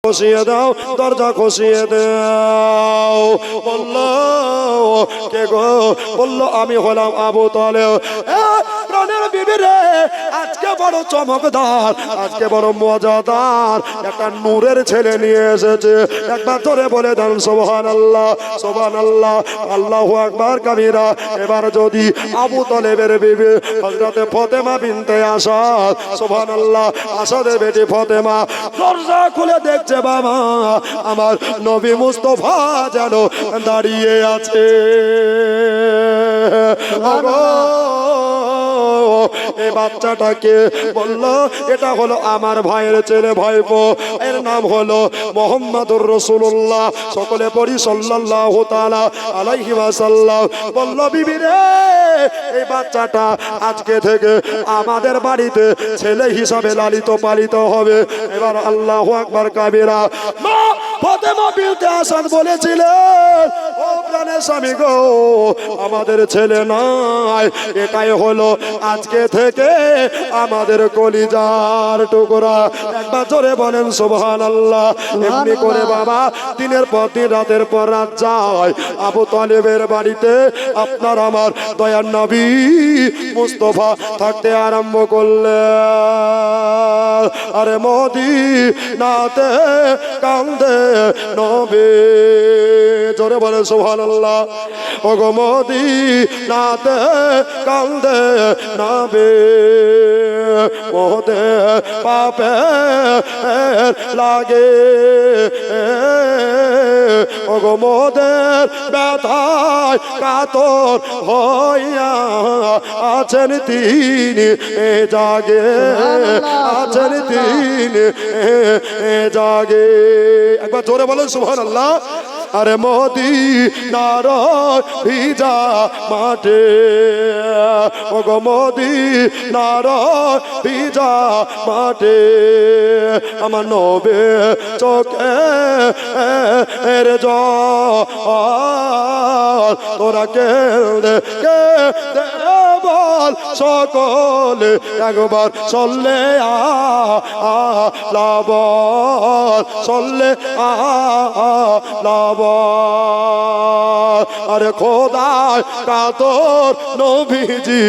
খসিয়ে দাও, দরজা খসিয়ে দাও। বললো কে গো? বললো আমি হলাম আবু তালেব। প্রাণের বিবি রে, আজকে বড় চমকদার, আজকে বড় মজাদার একটা নূরের ছেলে নিয়ে এসেছে। একবার ধরে বলে দেন সুবহানাল্লাহ, সুবহানাল্লাহ, আল্লাহু আকবার কাবীরা। এবার যদি আবু তালেবের বিবি হযরতে ফাতেমা বিনতে আসাদ, সুবহানাল্লাহ, আসাদের বেটি ফাতেমা দরজা খুলে দেখছে, বাবা আমার নবী মুস্তাফা যেন দাঁড়িয়ে আছে। এই বাচ্চাটাকে বললো এটা হলো আমার ভাইয়ের ছেলে, ভাইপো, এর নাম হলো মুহাম্মাদুর রাসূলুল্লাহ। সকলে পড়ি সাল্লাল্লাহু তাআলা আলাইহি ওয়াসাল্লাম। বললো বিবি রে, এই বাচ্চাটা আজকে থেকে আমাদের বাড়িতে ছেলে হিসাবে লালিত পালিত হবে। এবার আল্লাহু আকবার কাবীরা। মা ফাতেমা বিনতে আসাদ বলেছিলেন, ও প্রাণের স্বামী গো, আমাদের ছেলে নাই, এটাই হলো আজকে থেকে আমাদের কলিজার টুকরা। একবার জোরে বলেন সুবহানাল্লাহ। এমনি করে বাবা দিনের পর দিন, রাতের পর রাত যায় আবু তালেবের বাড়িতে আপনার আমার দয়ার নবী মুস্তাফা থাকতে আরম্ভ করলেন। আরে মদিনাতে কান্দে নবী, জোরে বলেন সুবহানাল্লাহ। ও গো মদিনাতে কান্দে নবী, ওদে পাপে লাগে, ও গো মোদের ব্যথায় কাতর হইয়া আছেন তিনি জাগে, আছেন তিনি জাগে। একবার জোরে বলেন সুবহানাল্লাহ। আরে মদিনার ভিজা মাঠে, ও গো মদিনার ভিজা মাঠে আমার নবে চোখে এর জল, তোরা কেঁদে কেঁদে বল সকলে একবার চললে আলাব, চললে আলাব। আরে খোদায় কাতর নবীজি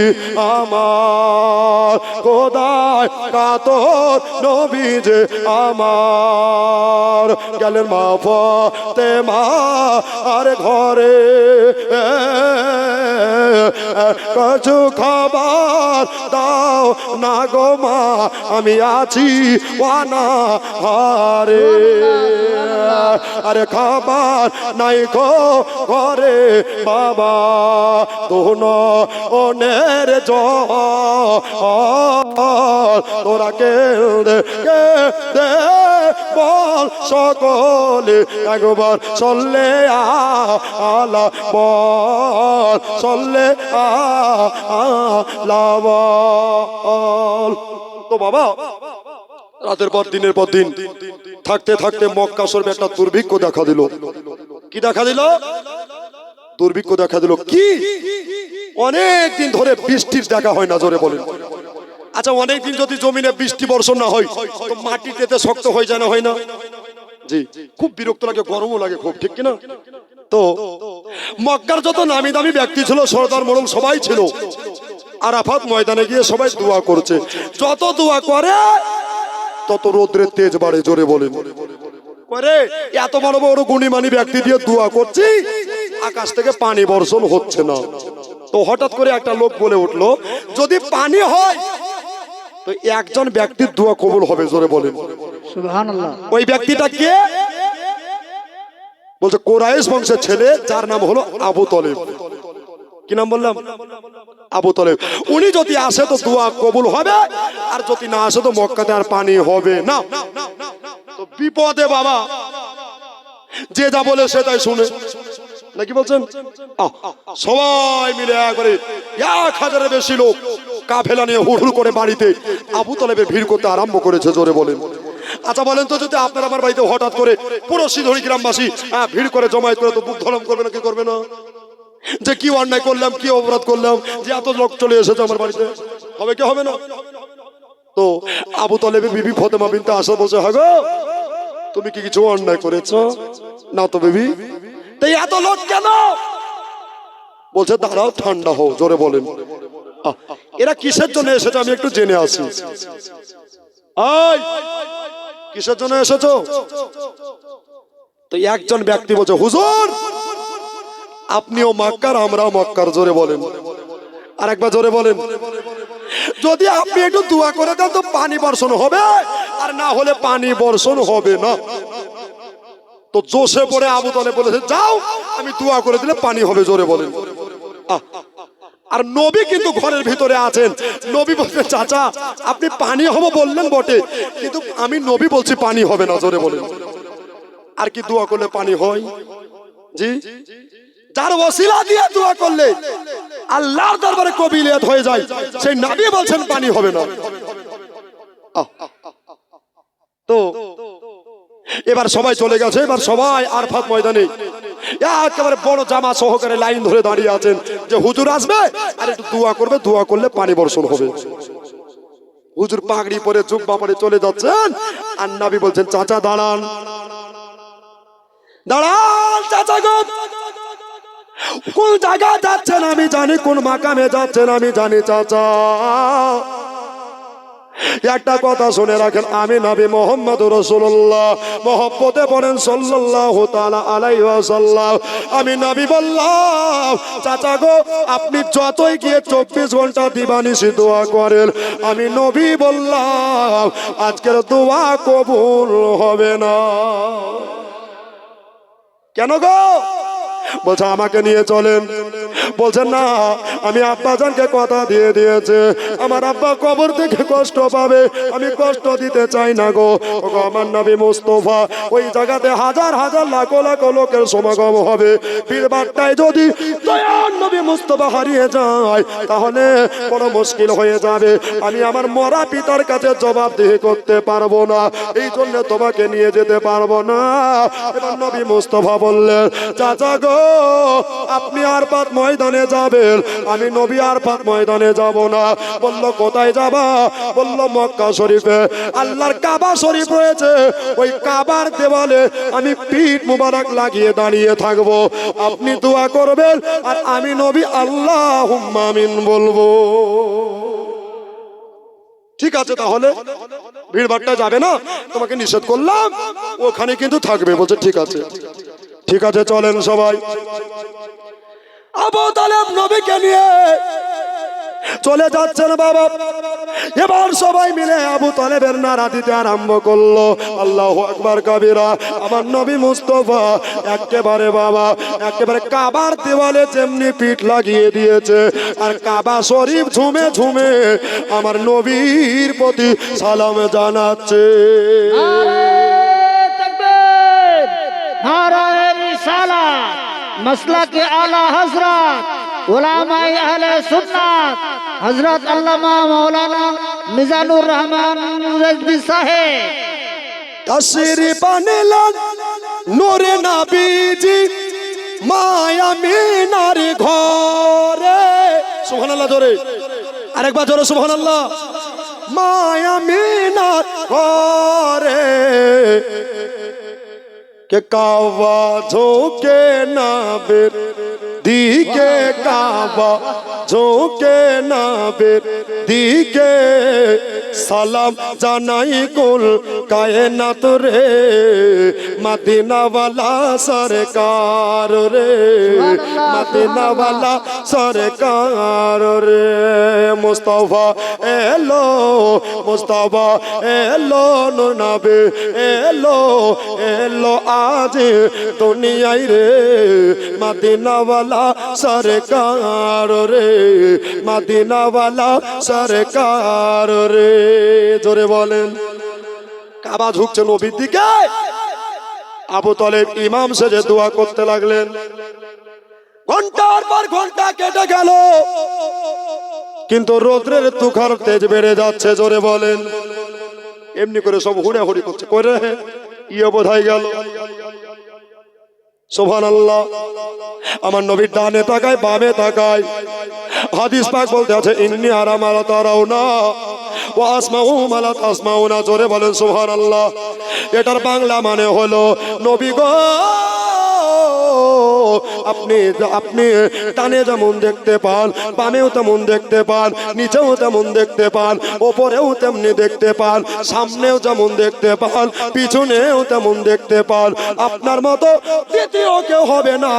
আমার, খোদায় কাতর নবীজি আমার। গেলেন মা ফাতেমা আর ঘরে, কিছু খাবার দাও না গো মা, আমি আছি অনাহারে। আরে খাবার নাই গো ঘরে বাবা, তোন ওনের জল, তোরা কেঁদে কেঁদে বল সকলে একবার চললে আলা বল, চললে আলা বল। তো বাবা রাতের পর দিনের পর দিন থাকতে থাকতে মক্কা শরীফে একটা দুর্ভিক্ষ দেখা দিল। কি দেখা দিল? দুর্ভিক্ষ দেখা দিল। কি? অনেক দিন ধরে বৃষ্টির দেখা হয় না, জোরে বলেন। আচ্ছা, অনেক দিন যদি জমিনে বৃষ্টি বর্ষণ না হয় তো মাটিতে শক্ত হয়ে যায় না, হয় না? জি, খুব বিরক্ত লাগে, গরমও লাগে খুব, ঠিক কিনা? তো মক্কার যত নামি দামি ব্যক্তি ছিল, সরদার মোড়ল সবাই ছিল, আরাফাত ময়দানে গিয়ে সবাই দোয়া করছে। যত দোয়া করে তত রোদ্রের তেজ বাড়ে, জোরে বলেন। করে এত বড় বড় গুণীমানী ব্যক্তি দিয়ে দোয়া করছি, আকাশ থেকে পানি বর্ষণ হচ্ছে না। তো হঠাৎ করে একটা লোক বলে উঠলো, যদি পানি হয় তো একজন ব্যক্তির দোয়া কবুল হবে, জোরে বলেন সুবহানাল্লাহ। ওই ব্যক্তিটা কে? বলছে কুরাইশ বংশের ছেলে, যার নাম হলো আবু তালেব। কি নাম বললাম? আবু তালেব। উনি যদি আসে তো দোয়া কবুল হবে, আর যদি না আসে তো মক্কাতে আর পানি হবে না। তো বিপদে বাবা যে যা বলে সে তাই শুনে, নাকি বলছেন? সবাই মিলে একবারে 1000-এর বেশি লোক কাফেলা নিয়ে হুড় করে বাড়িতে আবু তালেবের ভিড় করতে আরম্ভ করেছে, জোরে বলেন। আচ্ছা বলেন তো, যদি আপনার আমার বাড়িতে হঠাৎ করে পুরো সিধুরি গ্রামবাসী ভিড় করে জমায়েত করে, তো বুক ধলম করবে না? কি করবে না? যে কি অন্যায় করলাম, কি অপরাধ করলাম যে এত লোক চলে এসেছে আমার বাড়িতে, হবে কি হবে না? তো আবু তালেবের বিবি ফাতেমা বিনতে আসাদ বলছে, হ্যাঁ গো তুমি কি কিছু অন্যায় করেছো? না তো বেবি। তাই এত লোক কেন? বলছে দাঁড়াও, ঠান্ডা হও, জোরে বলেন। এরা কিসের জন্য এসেছে আমি একটু জেনে আসি। কিসের জন্য এসেছো? তো একজন ব্যক্তি বলছে, হুজুর আপনিও মক্কার, আমরাও মক্কার, জোরে বলেন। আর একবার জোরে বলেন। যদি আপনি একটু দোয়া করে দেন তো পানি বর্ষণ হবে, আর না হলে পানি বর্ষণ হবে না। তো জোশে পড়ে আবু তালেব বলেছে, যাও আমি দোয়া করে দিলে পানি হবে, জোরে বলেন। আর নবী কিন্তু ঘরের ভিতরে আছেন। নবী বলছে, চাচা আপনি পানি হবে বললেন বটে, কিন্তু আমি নবী বলছি পানি হবে না, জোরে বলেন। আর কি দোয়া করলে পানি হয়? জি, যার ওসিলা দিয়ে দোয়া করলে আল্লাহর দরবারে কবিলিয়ত হয়ে যায়, সেই নবী বলছেন পানি হবে না। তো এবার সবাই চলে গেছে। এবার সবাই আরফাত ময়দানে একেবারে বড় জামা সহকারে লাইন ধরে দাঁড়িয়ে আছেন যে হুজুর আসবে আর একটু দোয়া করবে, দোয়া করলে পানি বর্ষণ হবে। হুজুর পাগড়ি পরে জুব্বা পরে চলে যাচ্ছেন, আর নবী বলছেন, চাচা দাঁড়ান, দাঁড়ান চাচা গো, কোন জায়গায় যাচ্ছেন আমি জানি, কোন মাকামে যাচ্ছেন আমি জানি চাচা। একটা কথা শুনে রাখেন, আমি নবী মুহাম্মদ রাসূলুল্লাহ, মহব্বতে বলেন সাল্লাল্লাহু তাআলা আলাইহি ওয়াসাল্লাম। আমি নবী বললাম, চাচা গো আপনি যতই গিয়ে 24 ঘন্টা দিবানিশি দোয়া করেন, আমি নবী বললাম আজকের দোয়া কবুল হবে না। কেন গো? বলছে আমাকে নিয়ে চলেন। বলছেন না, আমি আব্বাজানকে কথা দিয়ে দিয়েছে, আমার আব্বা কবর থেকে কষ্ট পাবে, আমি কষ্ট দিতে চাই না গো। আমার নবী মুস্তাফা ওই জায়গাতে হাজার হাজার লাখো লাখো লোকের সমাগম হবে, পীরবারটায় যদি দয়ার নবী মুস্তাফা হারিয়ে যায় তাহলে বড় মুশকিল হয়ে যাবে। আমি আমার মরা পিতার কাছে জবাবদিহি করতে পারবো না, এই জন্য তোমাকে নিয়ে যেতে পারবো না। এবার নবী মুস্তাফা বললেন, চাচা গো আপনি আরফাত ময়দানে যাবেন, আমি নবী আরফাত ময়দানে যাব না। বলল কোথায় যাবা? বলল মক্কা শরীফে আল্লাহর কাবা শরীফ রয়েছে, ওই কাবার দেওয়ালে আমি পিঠ মুবারক লাগিয়ে দাঁড়িয়ে থাকবো, আপনি দোয়া করবেন আর আমি নবী আল্লাহুম্মা আমিন বলবো। ঠিক আছে তাহলে ভিড়ভাট্টা যাবে না, তোমাকে নিষেধ করলাম, ওখানে কিন্তু থাকবে। বলছে ঠিক আছে, ঠিক আছে চলেন সবাই। আবু তালেব নবীকে নিয়ে চলে যাচ্ছেন বাবা। এবার সবাই মিলে আবু তালেবের নারা দিতে আরম্ভ করলো, আল্লাহু আকবার কাবীরা। আমার নবী মুস্তাফা একেবারে বাবা একেবারে কাবার দেওয়ালে যেমনি পিঠ লাগিয়ে দিয়েছে, আর কাবা শরীফ ঝুমে ঝুমে আমার নবীর প্রতি সালাম জানাচ্ছে। नारे रिसालत मसलक आला हजरत उलमाए अहले सुन्नत हजरत अल्लामा मौलाना मिजानुर रहमान रज़वी साहेब तशरीफ आनलेन नूरे नबीजी माया मीनार घरे। सुबहानाल्लाह जोरे, আরেকবার জোরে সুবহানাল্লাহ। माया मीनार घरे के काबा झोंके नाबेर दिके, काबा झोंके नाबेर दिके, सालाम जानाई कुल कायनात रे, मदीना वाला सरकार रे, मदीना वाला सरकार रे। मुस्तफा एलो, मुस्तफा एलो, नबी एलो, एलो आज दुनियाई रे, मदीना वाला सरकार रे, मदीना वाला सरकार রে। জোরে বলেন। কাবা ঝুঁকছে নবীর দিকে, আবু তালেব ইমাম সেজে দোয়া করতে লাগলেন। ঘন্টার পর ঘন্টা কেটে গেল, কিন্তু রৌদ্রের তুখার তেজ বেড়ে যাচ্ছে। জোরে বলেন। এমনি করে সব হুড়াহুড়ি করছে, করে ইয়ে বোধহয় গেল। সুবহানাল্লাহ। আমার নবীর ডানে তাকায় বামে তাকায়, হাদিস পাক বলতে আছে ইন্নী আরা মা লা তারাউনা ওয়া আসমাউ মা লা তাসমাউনা। জোরে বলেন সুবহানাল্লাহ। এটার বাংলা মানে হলো নবী গো আপনি আপনি ডানে যেমন দেখতে পান, বামেও তেমন দেখতে পান, নিচেও তেমন দেখতে পান, ওপরেও তেমনি দেখতে পান, সামনেও যেমন দেখতে পান, পিছনেও তেমন দেখতে পান। আপনার মতো দ্বিতীয় কেউ হবে না,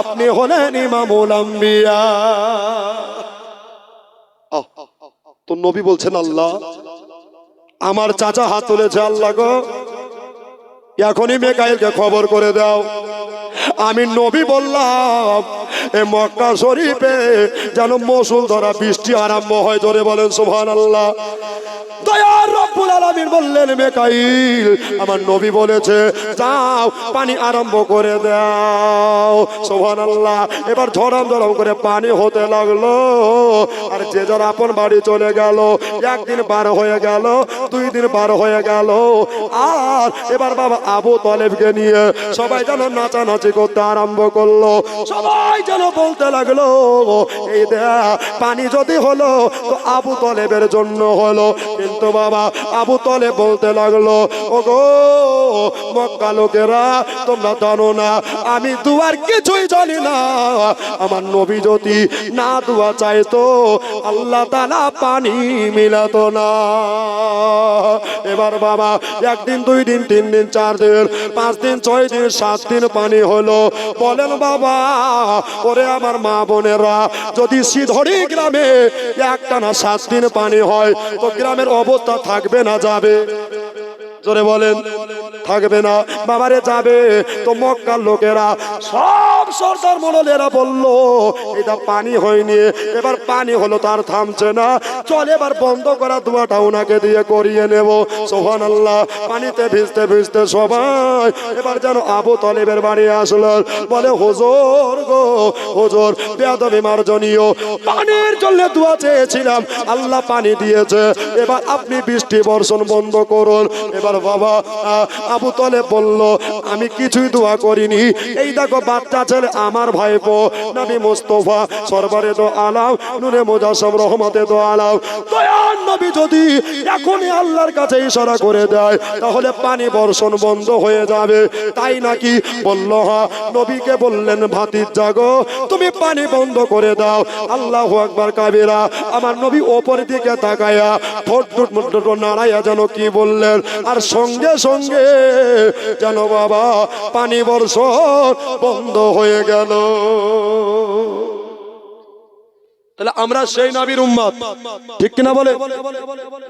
আপনি হলেন ইমামুল আম্বিয়া। তো নবী বলছেন আল্লাহ, আমার চাচা হাত তুলেছে, আল্লাহ গো এখনই মিকাইলকে খবর করে দাও। আমি নবী বললাম এ মক্কা শরীফে যেন মৌসুল ধরা বৃষ্টি আরম্ভ হয়। জোরে বলেন সুবহানাল্লাহ। দয়ার রব্বুল আলামিন বললেন মিকাইল আমার নবী বলেছে যাও পানি আরম্ভ করে দাও। সুবহানাল্লাহ। এবার ঝরম ঝরম করে পানি হতে লাগলো, আর যে যার আপন বাড়ি চলে গেল। একদিন বার হয়ে গেল, 2 দিন বার হয়ে গেল, আর এবার বাবা আবু তালেবকে নিয়ে সবাই যেন নাচানাচি করতে আরম্ভ করলো। সবাই যেন বলতে লাগলো এই দেখ পানি যদি হলো তো আবু তালেবের জন্য হলো। কিন্তু বাবা আবু তালেব বলতে লাগলো ওগো মক্কা লোকেরা তোমরা জানো না আমি দুয়ার কিছুই জানি না, আমার নবী যদি না দুয়া চাইতো আল্লাহ তাআলা পানি মিলাতো না। এবার বাবা 1 দিন 2 দিন 3 দিন 4 দিন 5 দিন 6 দিন 7 দিন পানি হলো। বলেন বাবা ওরে আমার মা বোনেরা, যদি সিধড়ি গ্রামে একটানা 7 দিন পানি হয় তো গ্রামের অবস্থা থাকবে না যাবে? জোরে বলেন থাকবে না বাবারে যাবে। তো মক্কার লোকেরা সব সরদার মডলেরা বলল এটা পানি হয়নি, এবার পানি হলো তার থামছে না, চল এবার বন্ধ করা দোয়াটা ওনাকে দিয়ে করিয়ে নেব। সুবহানাল্লাহ। পানিতে ভিজতে ভিজতে সবাই এবার যেন আবু তালেবের বাড়ি আসলো। বলে হুজুর গো হুজুর বেয়াদবি মার্জনীয়, পানির জন্য দোয়া চেয়েছিলাম আল্লাহ পানি দিয়েছে, এবার আপনি বৃষ্টি বর্ষণ বন্ধ করুন। এবার বাবা আবু তালেব বলল আমি কিছুই দোয়া করিনি, এই দেখো বাচ্চা ছেলে আমার ভাইপো নবী মুস্তাফা সরবরে দো আলাম নূরে মুজাসসাম রহমতে দো আলাম দয়ার নবী যদি এখনই আল্লাহর কাছে ইশারা করে দেয় তাহলে পানি বর্ষণ বন্ধ হয়ে যাবে। তাই নাকি? বলল হ্যাঁ। নবীকে বললেন ভাতিজা গো তুমি পানি বন্ধ করে দাও। আল্লাহু আকবার কাবীরা। আমার নবী ওপর দিকে তাকায়া ঠোঁট নাড়াইয়া যেন কি বললেন, আর সঙ্গে সঙ্গে যেন বাবা পানি বর্ষণ বন্ধ হয়ে গেল। তাহলে আমরা সেই নবীর উম্মত, ঠিক কিনা বলে?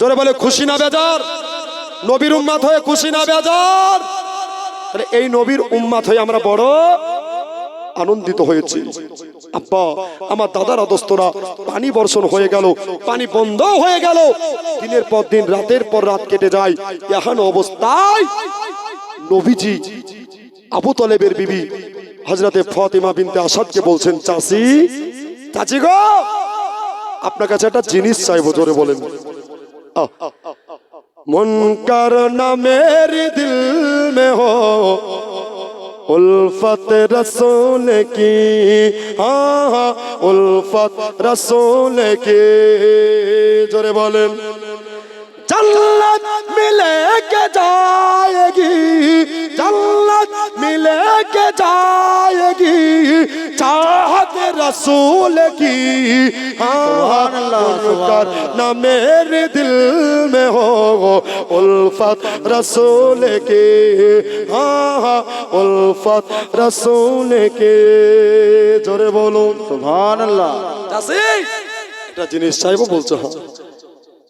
জোরে বলে খুশি না বেজার? নবীর উম্মত হয়ে খুশি না বেজার? তাহলে এই নবীর উম্মত হয়ে আমরা বড় আনন্দিত হয়েছি। আব্বা আমার দাদারা দোস্তরা পানি বর্ষণ হয়ে গেল, পানি বন্ধ হয়ে গেল, দিনের পর দিন রাতের পর রাত কেটে যায়। এখন অবস্থায় নবীজি আবু তালেবের বিবি হযরতে ফাতিমা বিনতে আসাদকে বলছেন চাচি চাচি গো আপনার কাছে একটা জিনিস চাইবো। জোরে বলেন। মুনকার না মেরি দিল মে হো उल्फत रसूल की, हाँ उल्फत रसूल की। जोरे बोलें जन्नत मिले के जाएगी, जन्नत मिले के जाएगी चाहत रसूल की, हाँ उनका न मेरे दिल में हो उल्फत रसूल की, हाँ उल्फत रसूल की। जोरे बोलो सुभानाल्लाह। चाची এটা জিনিস চাইবো বলছো,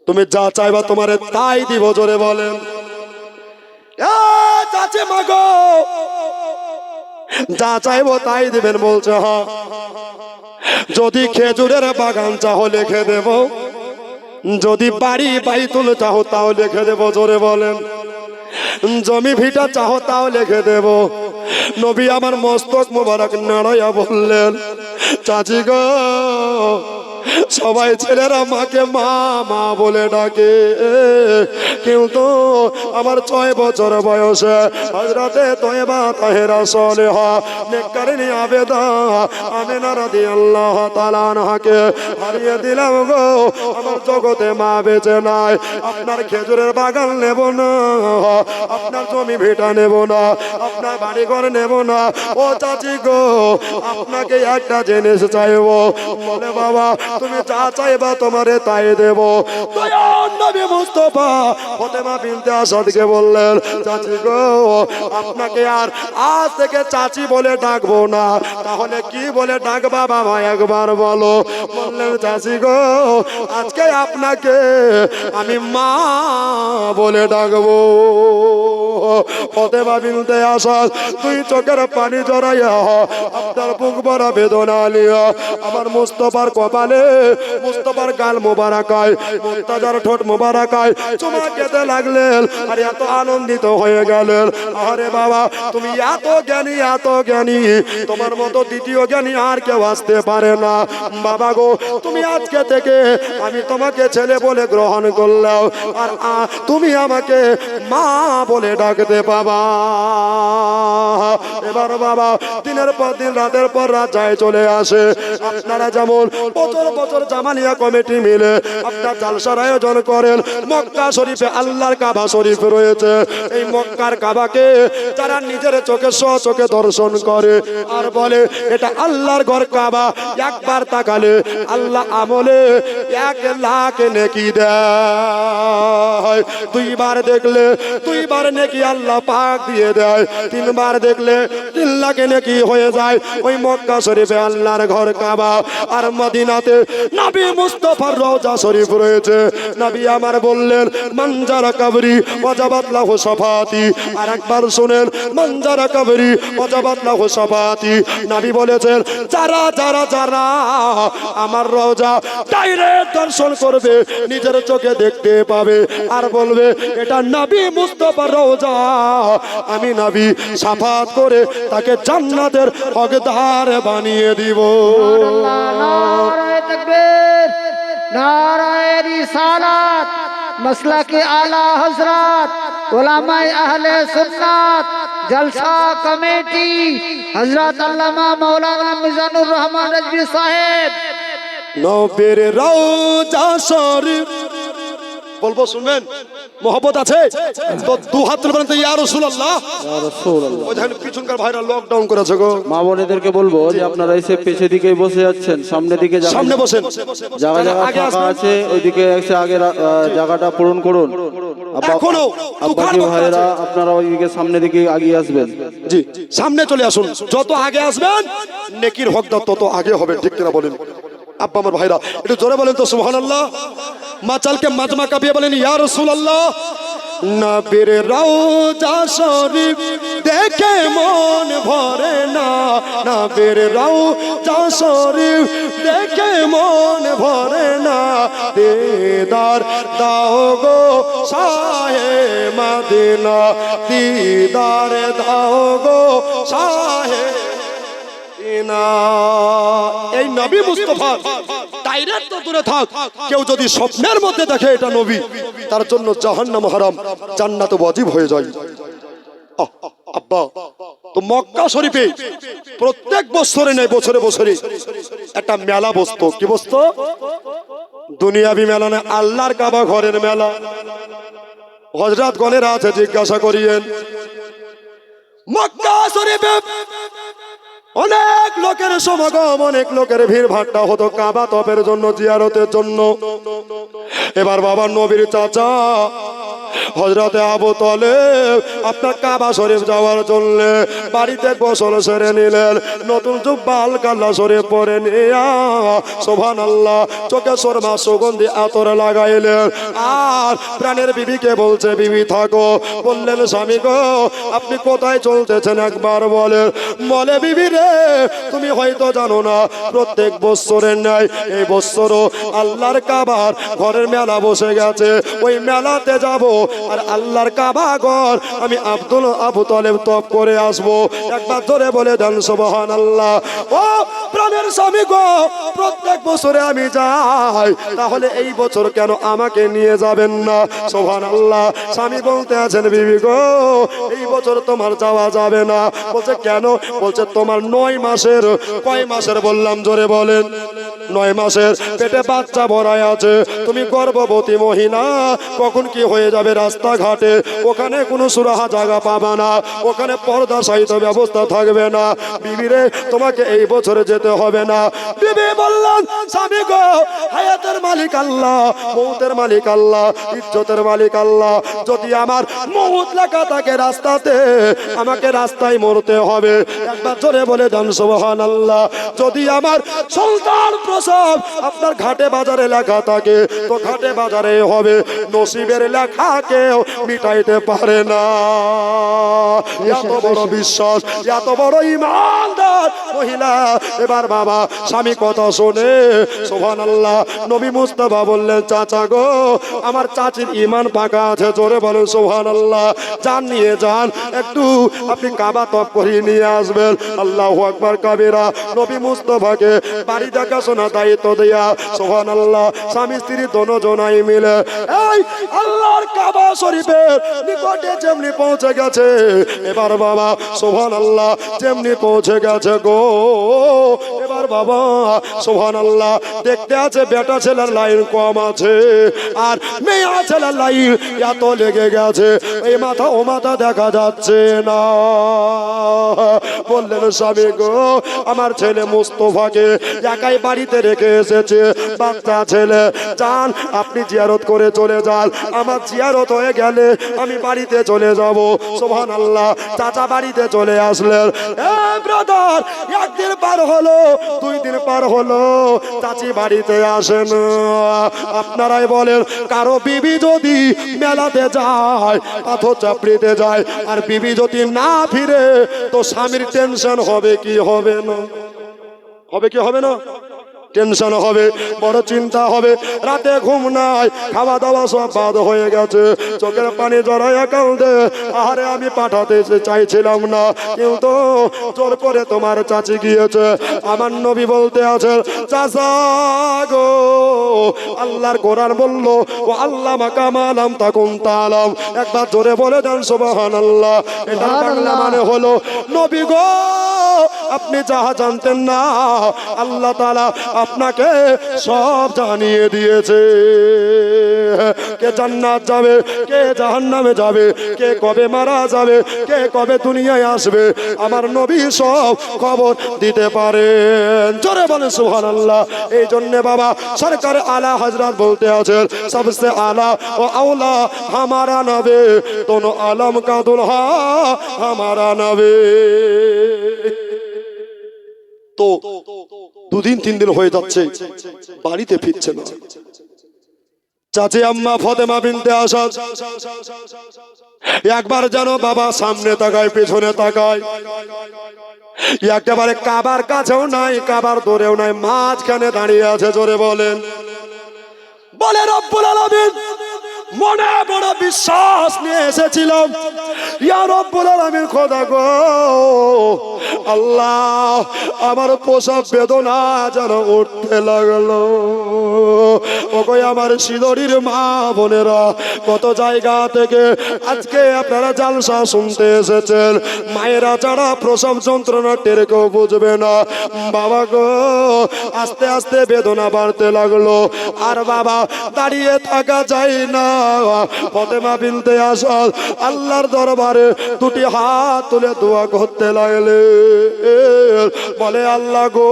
তুমি যা চাইবা তোমারে তাই দিব। জোরে বলেন চাচি মাগো যা চাইবো তাই দিবেন বলছো? হ্যাঁ। যদি খেজুরের বাগান চাও লিখে দেব, যদি বাড়ি বাইতুল চাও তাও লিখে দেব। জোরে বলেন জমি ভিটা চাও তাও লিখে দেব। নবী আমার মস্তক মোবারক নাড়াইয়া বললেন চাচি গো সবাই ছেলেরা মাকে মা মা বলে ডাকে, কিন্তু আমার 6 বছর বয়সে হযরতে তয়বা তাহেরা সালেহা নেককারিনী আবেদা আমেনা রাদিয়াল্লাহু তাআলা আনহাকে হারিয়ে দিলাম গো। আমার জগতে মা বেঁচে নাই। আপনার খেজুরের বাগান নেব না, আপনার জমি ভিটা নেব না, আপনার বাড়ি ঘর নেব না। ও চাচি গো, আপনাকে একটা জিনিস চাইবো। বলে বাবা তুমি যা চাইবা তোমারে তাই দেব। দয়ার নবী মুস্তাফা ফাতেমা বিনতে আসাদকে বললেন, চাচি গো আপনাকে আর আজ থেকে চাচি বলে ডাকবো না, তাহলে কি বলে ডাকবা বাবা একবার বলো। বললেন, চাচি গো আজকে আপনাকে আমি মা বলে ডাকবো। ফাতেমা বিনতে আসাদ 2 চোখের পানি জড়াইয়া আপনার বুক ভরা বেদনা নিয়া আমার মুস্তাফার কপালে, মুস্তাফার গাল মোবারকায়, মুস্তাজার ঠোঁট মোবারকায় চুমা খেতে লাগলেন আর এত আনন্দিত হয়ে গেলেন। আরে বাবা তুমি এত জ্ঞানী, এত জ্ঞানী, তোমার মতো দ্বিতীয় জ্ঞানী আর কেউ আসতে পারে না। বাবা গো তুমি আজকে থেকে আমি তোমাকে ছেলে বলে গ্রহণ করলাম, আর তুমি আমাকে মা বলে ডাকতে পাবা। এবার বাবা দিনের পর দিন, রাতের পর রাত যায় চলে আসে। আপনারা যেমন বছর বছর জামালিয়া কমিটি মিলে আপনার জালসার আয়োজন করেন, মক্কা শরীফে আল্লাহর কাবা শরীফ রয়েছে। এই মক্কার কাবাকে যারা নিজের চোখে চোখে দর্শন করে আর বলে এটা আল্লাহর ঘর কাবা, একবার তাকালে আল্লাহ আমলে 1 লাখ নেকি দেয়। 2 বার দেখলে 2 বার নেকি আল্লাহ পাক দিয়ে দেয়। 3 বার দেখলে 3 লাখ নেকি হয়ে যায়। ওই মক্কা শরীফে আল্লাহর ঘর কাবা, আর মদিনাতে নবী মুস্তাফার রওজা শরীফ রয়েছে। নবী আমার বললেন, মানজারা কবরি ওয়াজাবাত লাহু শাফাতি। আর একবার শুনেন, মানজারা কবরি ওয়াজাবাত লাহু শাফাতি। নবী বলেছেন, যারা যারা যারা আমার রওজা ডাইরেক্ট দর্শন করবে, নিজের চোখে দেখতে পাবে, আর বলবে এটা নবী মুস্তাফার রওজা, আমি নবী শাফাত করে তাকে জান্নাতের হকদার বানিয়ে দিব। नाराए तकबीर, नाराए रिसालत, मसला के आला हजरत, उलमाए अहले सुन्नत, जलसा कमेटी, हजरत अल्लामा मौलाना मिजानुर रहमान रजवी साहेब। নবীর রওজা শরীফ বলবো, শুনবেন? মোহব্বত আছে তো 2 হাত তুলে বলেন তো ইয়া রাসূলুল্লাহ। ওই দেখেন পিছনকার ভাইরা লকডাউন করেছে গো। মা বোনেদেরকে বলবো যে আপনারা এসে পেছে দিকেই বসে যাচ্ছেন, সামনের দিকে সামনে বসেন, জায়গা জায়গা আগে ফাঁকা আসবেন। আছে, ওইদিকে এসে আগে জায়গাটা পূরণ করুন। এখনো আব্বাজি ভাইরা আপনারা ওইদিকে সামনের দিকে আগিয়ে আসবেন। জি সামনে চলে আসুন, যত আগে আসবেন নেকির হকদার তত আগে হবে, ঠিক কিনা বলেন? আব্বা আমার ভাইরা একটু জোরে বলেন তো সুবহানাল্লাহ। মাচালকে মাজমা কাঁপিয়ে বলেন ইয়া রাসূলুল্লাহ। নবীর রওজা শরীফ দেখে মন ভরে না, নবীর রওজা শরীফ দেখে মন ভরে না, দিদার দাও গো শাহে মদিনা, দিদার দাও গো শাহে মদিনা। এই নবী মুস্তাফা ডাইরেক্ট তো দূরে থাক, কেউ যদি স্বপ্নের মধ্যে দেখে এটা নবী, তার জন্য জাহান্নাম হারাম, জান্নাত ওয়াজিব হয়ে যায়। আব্বা তো মক্কা শরীফে প্রত্যেক বছরে নেই, বছরে বছরে একটা মেলা বসতো। কি বসতো? দুনিয়াবি মেলা না, আল্লাহর কাবা ঘরের মেলা। হযরত গণের আছে, জিজ্ঞাসা করিয়েন। মক্কা শরীফে অনেক লোকের সমাগম, অনেক লোকের ভিড় ভাট্টা হতো কাবা তপের জন্য, জিয়ারতের জন্য। এবার বাবা নবীর চাচা হযরতে আবু তালেব আপনার কাবা শরীফ যাওয়ার জন্য বাড়িতে গোসল সেরে নিলেন, নতুন জুব্বা আলকাল্লা শরীফ পরে নিয়া সুবহানাল্লাহ চোখে সুরমা সুগন্ধি আতর লাগাইলেন। আর প্রাণের বিবিকে বলছে, বিবি থাকো। বললেন, স্বামী গো আপনি কোথায় চলতেছেন একবার বলেন। বলে, বিবি রে রে, তুমি হয়তো জানো না প্রত্যেক বছরের ন্যায় এই বছরও আল্লাহর কাবার ঘরের মেলা বসে গেছে। ওই মেলাতে যাব আর আল্লাহর কাবা ঘর আমি আবু তালেব তপ করে আসবো। একবার ধরে বলে দেন সুবহানাল্লাহ। ও প্রাণের স্বামী গো, প্রত্যেক বছরে আমি যাই, তাহলে এই বছর কেন আমাকে নিয়ে যাবেন না? সুবহানাল্লাহ। স্বামী বলতে আছেন বিবি গো, এই বছর তোমার যাওয়া যাবে না। বলছে কেন? বলছে তোমার 9 মাসের, কয় মাসের বললাম জোরে বলেন? 9 মাসের পেটে বাচ্চা ভরায় আছে, তুমি গর্ভবতী মহিলা, কখন কি হয়ে যাবে রাস্তাঘাটে, ওখানে কোনো সুরাহা জায়গা পাবা না, ওখানে পর্দা সহিত ব্যবস্থা থাকবে না। বিবি রে, তোমাকে এই বছরে যেতে হবে না। বিবি বললেন স্বামী গো, হায়াতের মালিক আল্লাহ, মৌতের মালিক আল্লাহ, ইজ্জতের মালিক আল্লাহ। যদি আমার মৌত লেখা থাকে রাস্তাতে, আমাকে রাস্তায় মরতে হবে। একবার জোরে বলে দেন সুবহানাল্লাহ। যদি আমার সন্তান প্রসব আপনার ঘাটে বাজারে লেখা থাকে, তো ঘাটে বাজারে হবে। নসিবের লেখা কেউ মিটাইতে পারে না। এত বড় বিশ্বাস, এত বড় ইমানদার মহিলা। এবার বাবা স্বামী কথা শোনে, সুবহানাল্লাহ। নবী মুস্তাফা বললেন চাচা গো, আমার চাচির ইমান পাকা আছে, জোরে বলেন সুবহানাল্লাহ। যান, নিয়ে যান, একটু আপনি কাবা তপ করিয়ে নিয়ে আসবেন। আল্লাহু আকবার কাবীরা। নবী মুস্তাফাকে বাড়ি দেখাশোনা দায়িত্ব দেয়া, সুবহানাল্লাহ, স্বামী স্ত্রী দোনোজনাই মিলে এই আল্লাহর কাবা শরীফের নিকটে যেমনি পৌঁছে গেছে, এবার বাবা সুবহানাল্লাহ যেমনি পৌঁছে গেছে গো, এবার বাবা সুবহানাল্লাহ দেখতে আছে বেটা ছেলের লাইন কম আছে, আর মেয়ে ছেলের লাইন এত লেগে গেছে, এই মাথা ও মাথা দেখা যাচ্ছে না। বললেন স্বামী গো, আমার ছেলে মুস্তফাকে একাই বাড়িতে রেখে এসেছে, বাচ্চা ছেলে, যান আপনি জিয়ারত করে চলে যান, আমার জিয়ারত হয়ে গেলে আমি বাড়িতে চলে যাব। সুবহানাল্লাহ। চাচা বাড়িতে চলে আসলেন। ব্রাদার, একদিন পার হলো, 2 দিন পার হলো, চাচি বাড়িতে আসেন। আপনারাই বলেন, কারো বিবি যদি মেলাতে যায়, পাথর চাপড়িতে যায়, আর বিবি যদি না ফিরে, তো স্বামীর টেনশন হবে কি হবে না? হবে কি হবে না? টেনশন হবে, বড় চিন্তা হবে, রাতে ঘুম নাই, খাওয়া দাওয়া সব বাদ হয়ে গেছে, চোখের পানি জড়াইয়া কাঁদে, আরে আমি পাঠাতে চাইছিলাম না, কিন্তু জোর করে তোমার চাচি গিয়েছে। আমার নবী বলতে আছে, চাচা গো, আল্লাহর কোরআন বললো, ও আল্লাহ মাকামালাম তাকুন তালাম। একবার জোরে বলে দেন সুবহানাল্লাহ। এটা বাংলা মানে হলো, নবী গো, আপনি যাহা জানতেন না, আল্লাহ তাআলা আপনাকে সব জানিয়ে দিয়েছে। কে জান্নাত যাবে, কে জাহান্নামে যাবে, কে কবে মারা যাবে, কে কবে দুনিয়ায় আসবে, আমার নবী সব খবর দিতে পারেন। জোরে বলেন সুবহানাল্লাহ। এই জন্য বাবা সরকার আলা হযরত বলতে আছেন, সবসে আলা ও আওলা হামারা নবী, দোনো আলম কা দুলহা হামারা নবী। তো 2 দিন 3 দিন হয়ে যাচ্ছে, বাড়িতে ফিরছে না। চাচি আম্মা ফাতেমা বিনতে আসাদ একবার যেন বাবা সামনে তাকায়, পেছনে তাকায়, একেবারে কাবার কাছেও নাই, কাবার দূরেও নাই, মাঝখানে দাঁড়িয়ে আছে। জোরে বলেন, বলে রব্বুল আলামিন, মনে বড় বিশ্বাস নিয়ে এসেছিলাম, ইয়া রব্বুল আলামিন, খোদা গো, আল্লাহ আমার প্রসব বেদনা যেন উঠতে লাগলো। ওগো আমার শিদরির মা বোনেরা, কত জায়গা থেকে আজকে আপনারা জালসা শুনতে এসেছেন, মায়েরা যারা প্রসব যন্ত্রণা টের কেউ বুঝবে না। বাবা গো, আস্তে আস্তে বেদনা বাড়তে লাগলো, আর বাবা দাঁড়িয়ে থাকা যায় না। ফাতেমা বিনতে আসাদ আল্লাহর দরবারে 2টি হাত তুলে দোয়া করতে লাগলে, বলে আল্লাহ গো,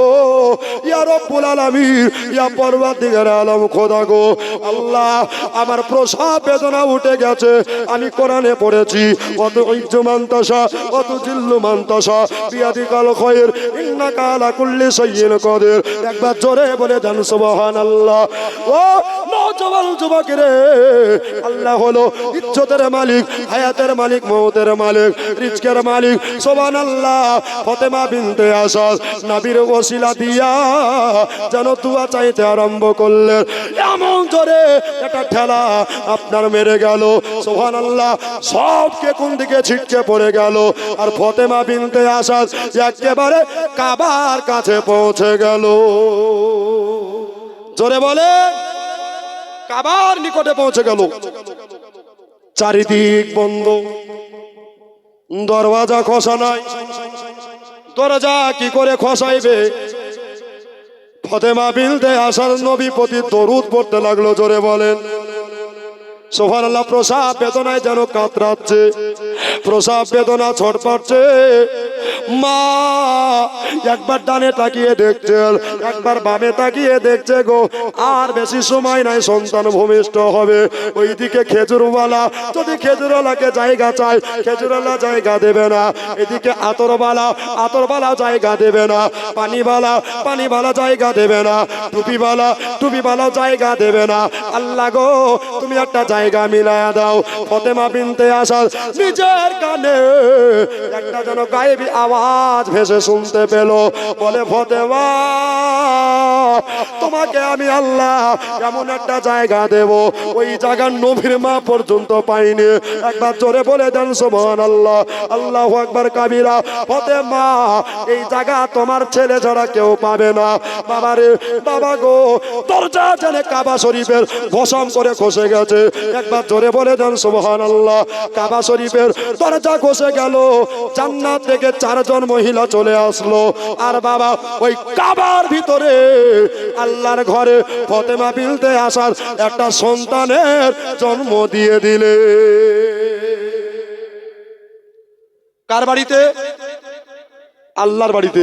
ইয়া রব্বুল আলামিন, ইয়া পরওয়ারদিগার আলম, খোদা গো, আল্লাহ আমার প্রসব বেদনা উঠে গেছে। আমি কোরআনে পড়েছি, অত ইজ্জু মান তাশা অত জিল্লু মান তাশা বিয়াদিকাল খায়র ইন্নাকা আলা কুল্লি শাইইন কাদির। একবার জোরে বলে দেন সুবহানাল্লাহ। ও নওজওয়ান যুবক রে, আল্লাহ হলো ইজ্জতের মালিক, হায়াতের মালিক, মওতের মালিক, রিজকের মালিক। সুবহানাল্লাহ। ফাতেমা বিনতে আসাদ নবীর ওসিলা দিয়া যেন দুয়া চাইতে আরম্ভ করলেন, এমন জোরে একটা ঠেলা আপনার মেরে গেল। সুবহানাল্লাহ। সবকে কোন দিকে ছিটকে পড়ে গেল, আর ফাতেমা বিনতে আসাদ একেবারে কাবার কাছে পৌঁছে গেল। জোরে বলে, কাবার নিকটে পৌঁছে গেল। চারিদিক বন্ধ, দরওয়াজা খসা নাই। দরজা কি করে খসাইবে? ফাতেমা বিনতে আসার নবী প্রতি দরুদ পড়তে লাগলো। জোরে বলেন সুবহানাল্লাহ। প্রসাব বেদনায় যেন কাতরাচ্ছে, প্রসাব বেদনা ছটফাটছে। মা একবার ডানে তাকিয়ে দেখছেন, একবার বামে তাকিয়ে দেখছে গো। আর বেশি সময় নাই, সন্তান ভূমিষ্ঠ হবে। ওইদিকে খেজুরওয়ালা, যদি খেজুরওয়ালাকে জায়গা চায়, খেজুরওয়ালা জায়গা দেবে না। এদিকে আতরওয়ালা, আতরওয়ালা জায়গা দেবে না। পানিওয়ালা, পানিওয়ালা জায়গা দেবে না। টুপিওয়ালা, টুপিওয়ালা জায়গা দেবে না। আল্লাহ গো, তুমি একটা জায়গা মিলায়া দাও। ফাতেমা বিনতে আসাদ নিজের কানে একটা যেন গায়েবী আওয়াজ ভেসে শুনতে পেল। বলে, ফাতেমা, তোমাকে আমি আল্লাহ এমন একটা জায়গা দেব, ওই জায়গার নবীর মা পর্যন্ত পাইনি। একবার জোরে বলে দেন সুবহানাল্লাহ। আল্লাহু আকবার কাবীরা। ফাতেমা, এই জায়গা তোমার ছেলে ছাড়া কেউ পাবে না। বাবারে, বাবা গো, দরজা যেন কাবা শরীফের ভসম করে খসে গেছে। একবার জোরে বলে দেন সুবহানাল্লাহ। কাবা শরীফের দরজা খসে গেল। জান্নাত থেকে 4 জন মহিলা চলে আসলো। আর বাবা, ওই কাবার ভিতরে আল্লাহর ঘরে ফাতেমা বিনতে আসার একটা সন্তানের জন্ম দিয়ে দিলে। কার বাড়িতে? আল্লাহর বাড়িতে।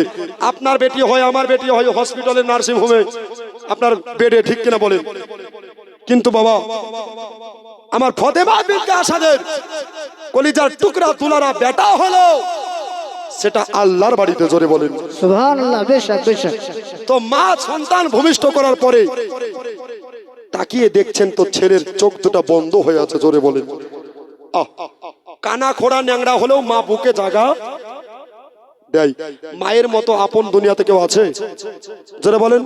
আপনার বেটি হয়, আমার বেটি হয় হসপিটালে, নার্সিং হোমে, আপনার বেডে, ঠিক কিনা বলেন? কিন্তু বাবা, আমার ফাতেমা বিনতে আসাদের কলিজার টুকরা তুলারা বেটা হলো, সেটা আল্লাহর বাড়িতে। জোরে বলেন সুবহানাল্লাহ। বেশক বেশক। তো মা সন্তান ভূমিষ্ঠ করার পরে তাকিয়ে দেখছেন তো ছেলের চোখ দুটা বন্ধ হয়ে আছে। জোরে বলেন। কানা খোড়া ন্যাংরা হলেও মা বুকে জায়গা দেয়। মায়ের মতো আপন দুনিয়াতে কেউ আছে? জোরে বলেন।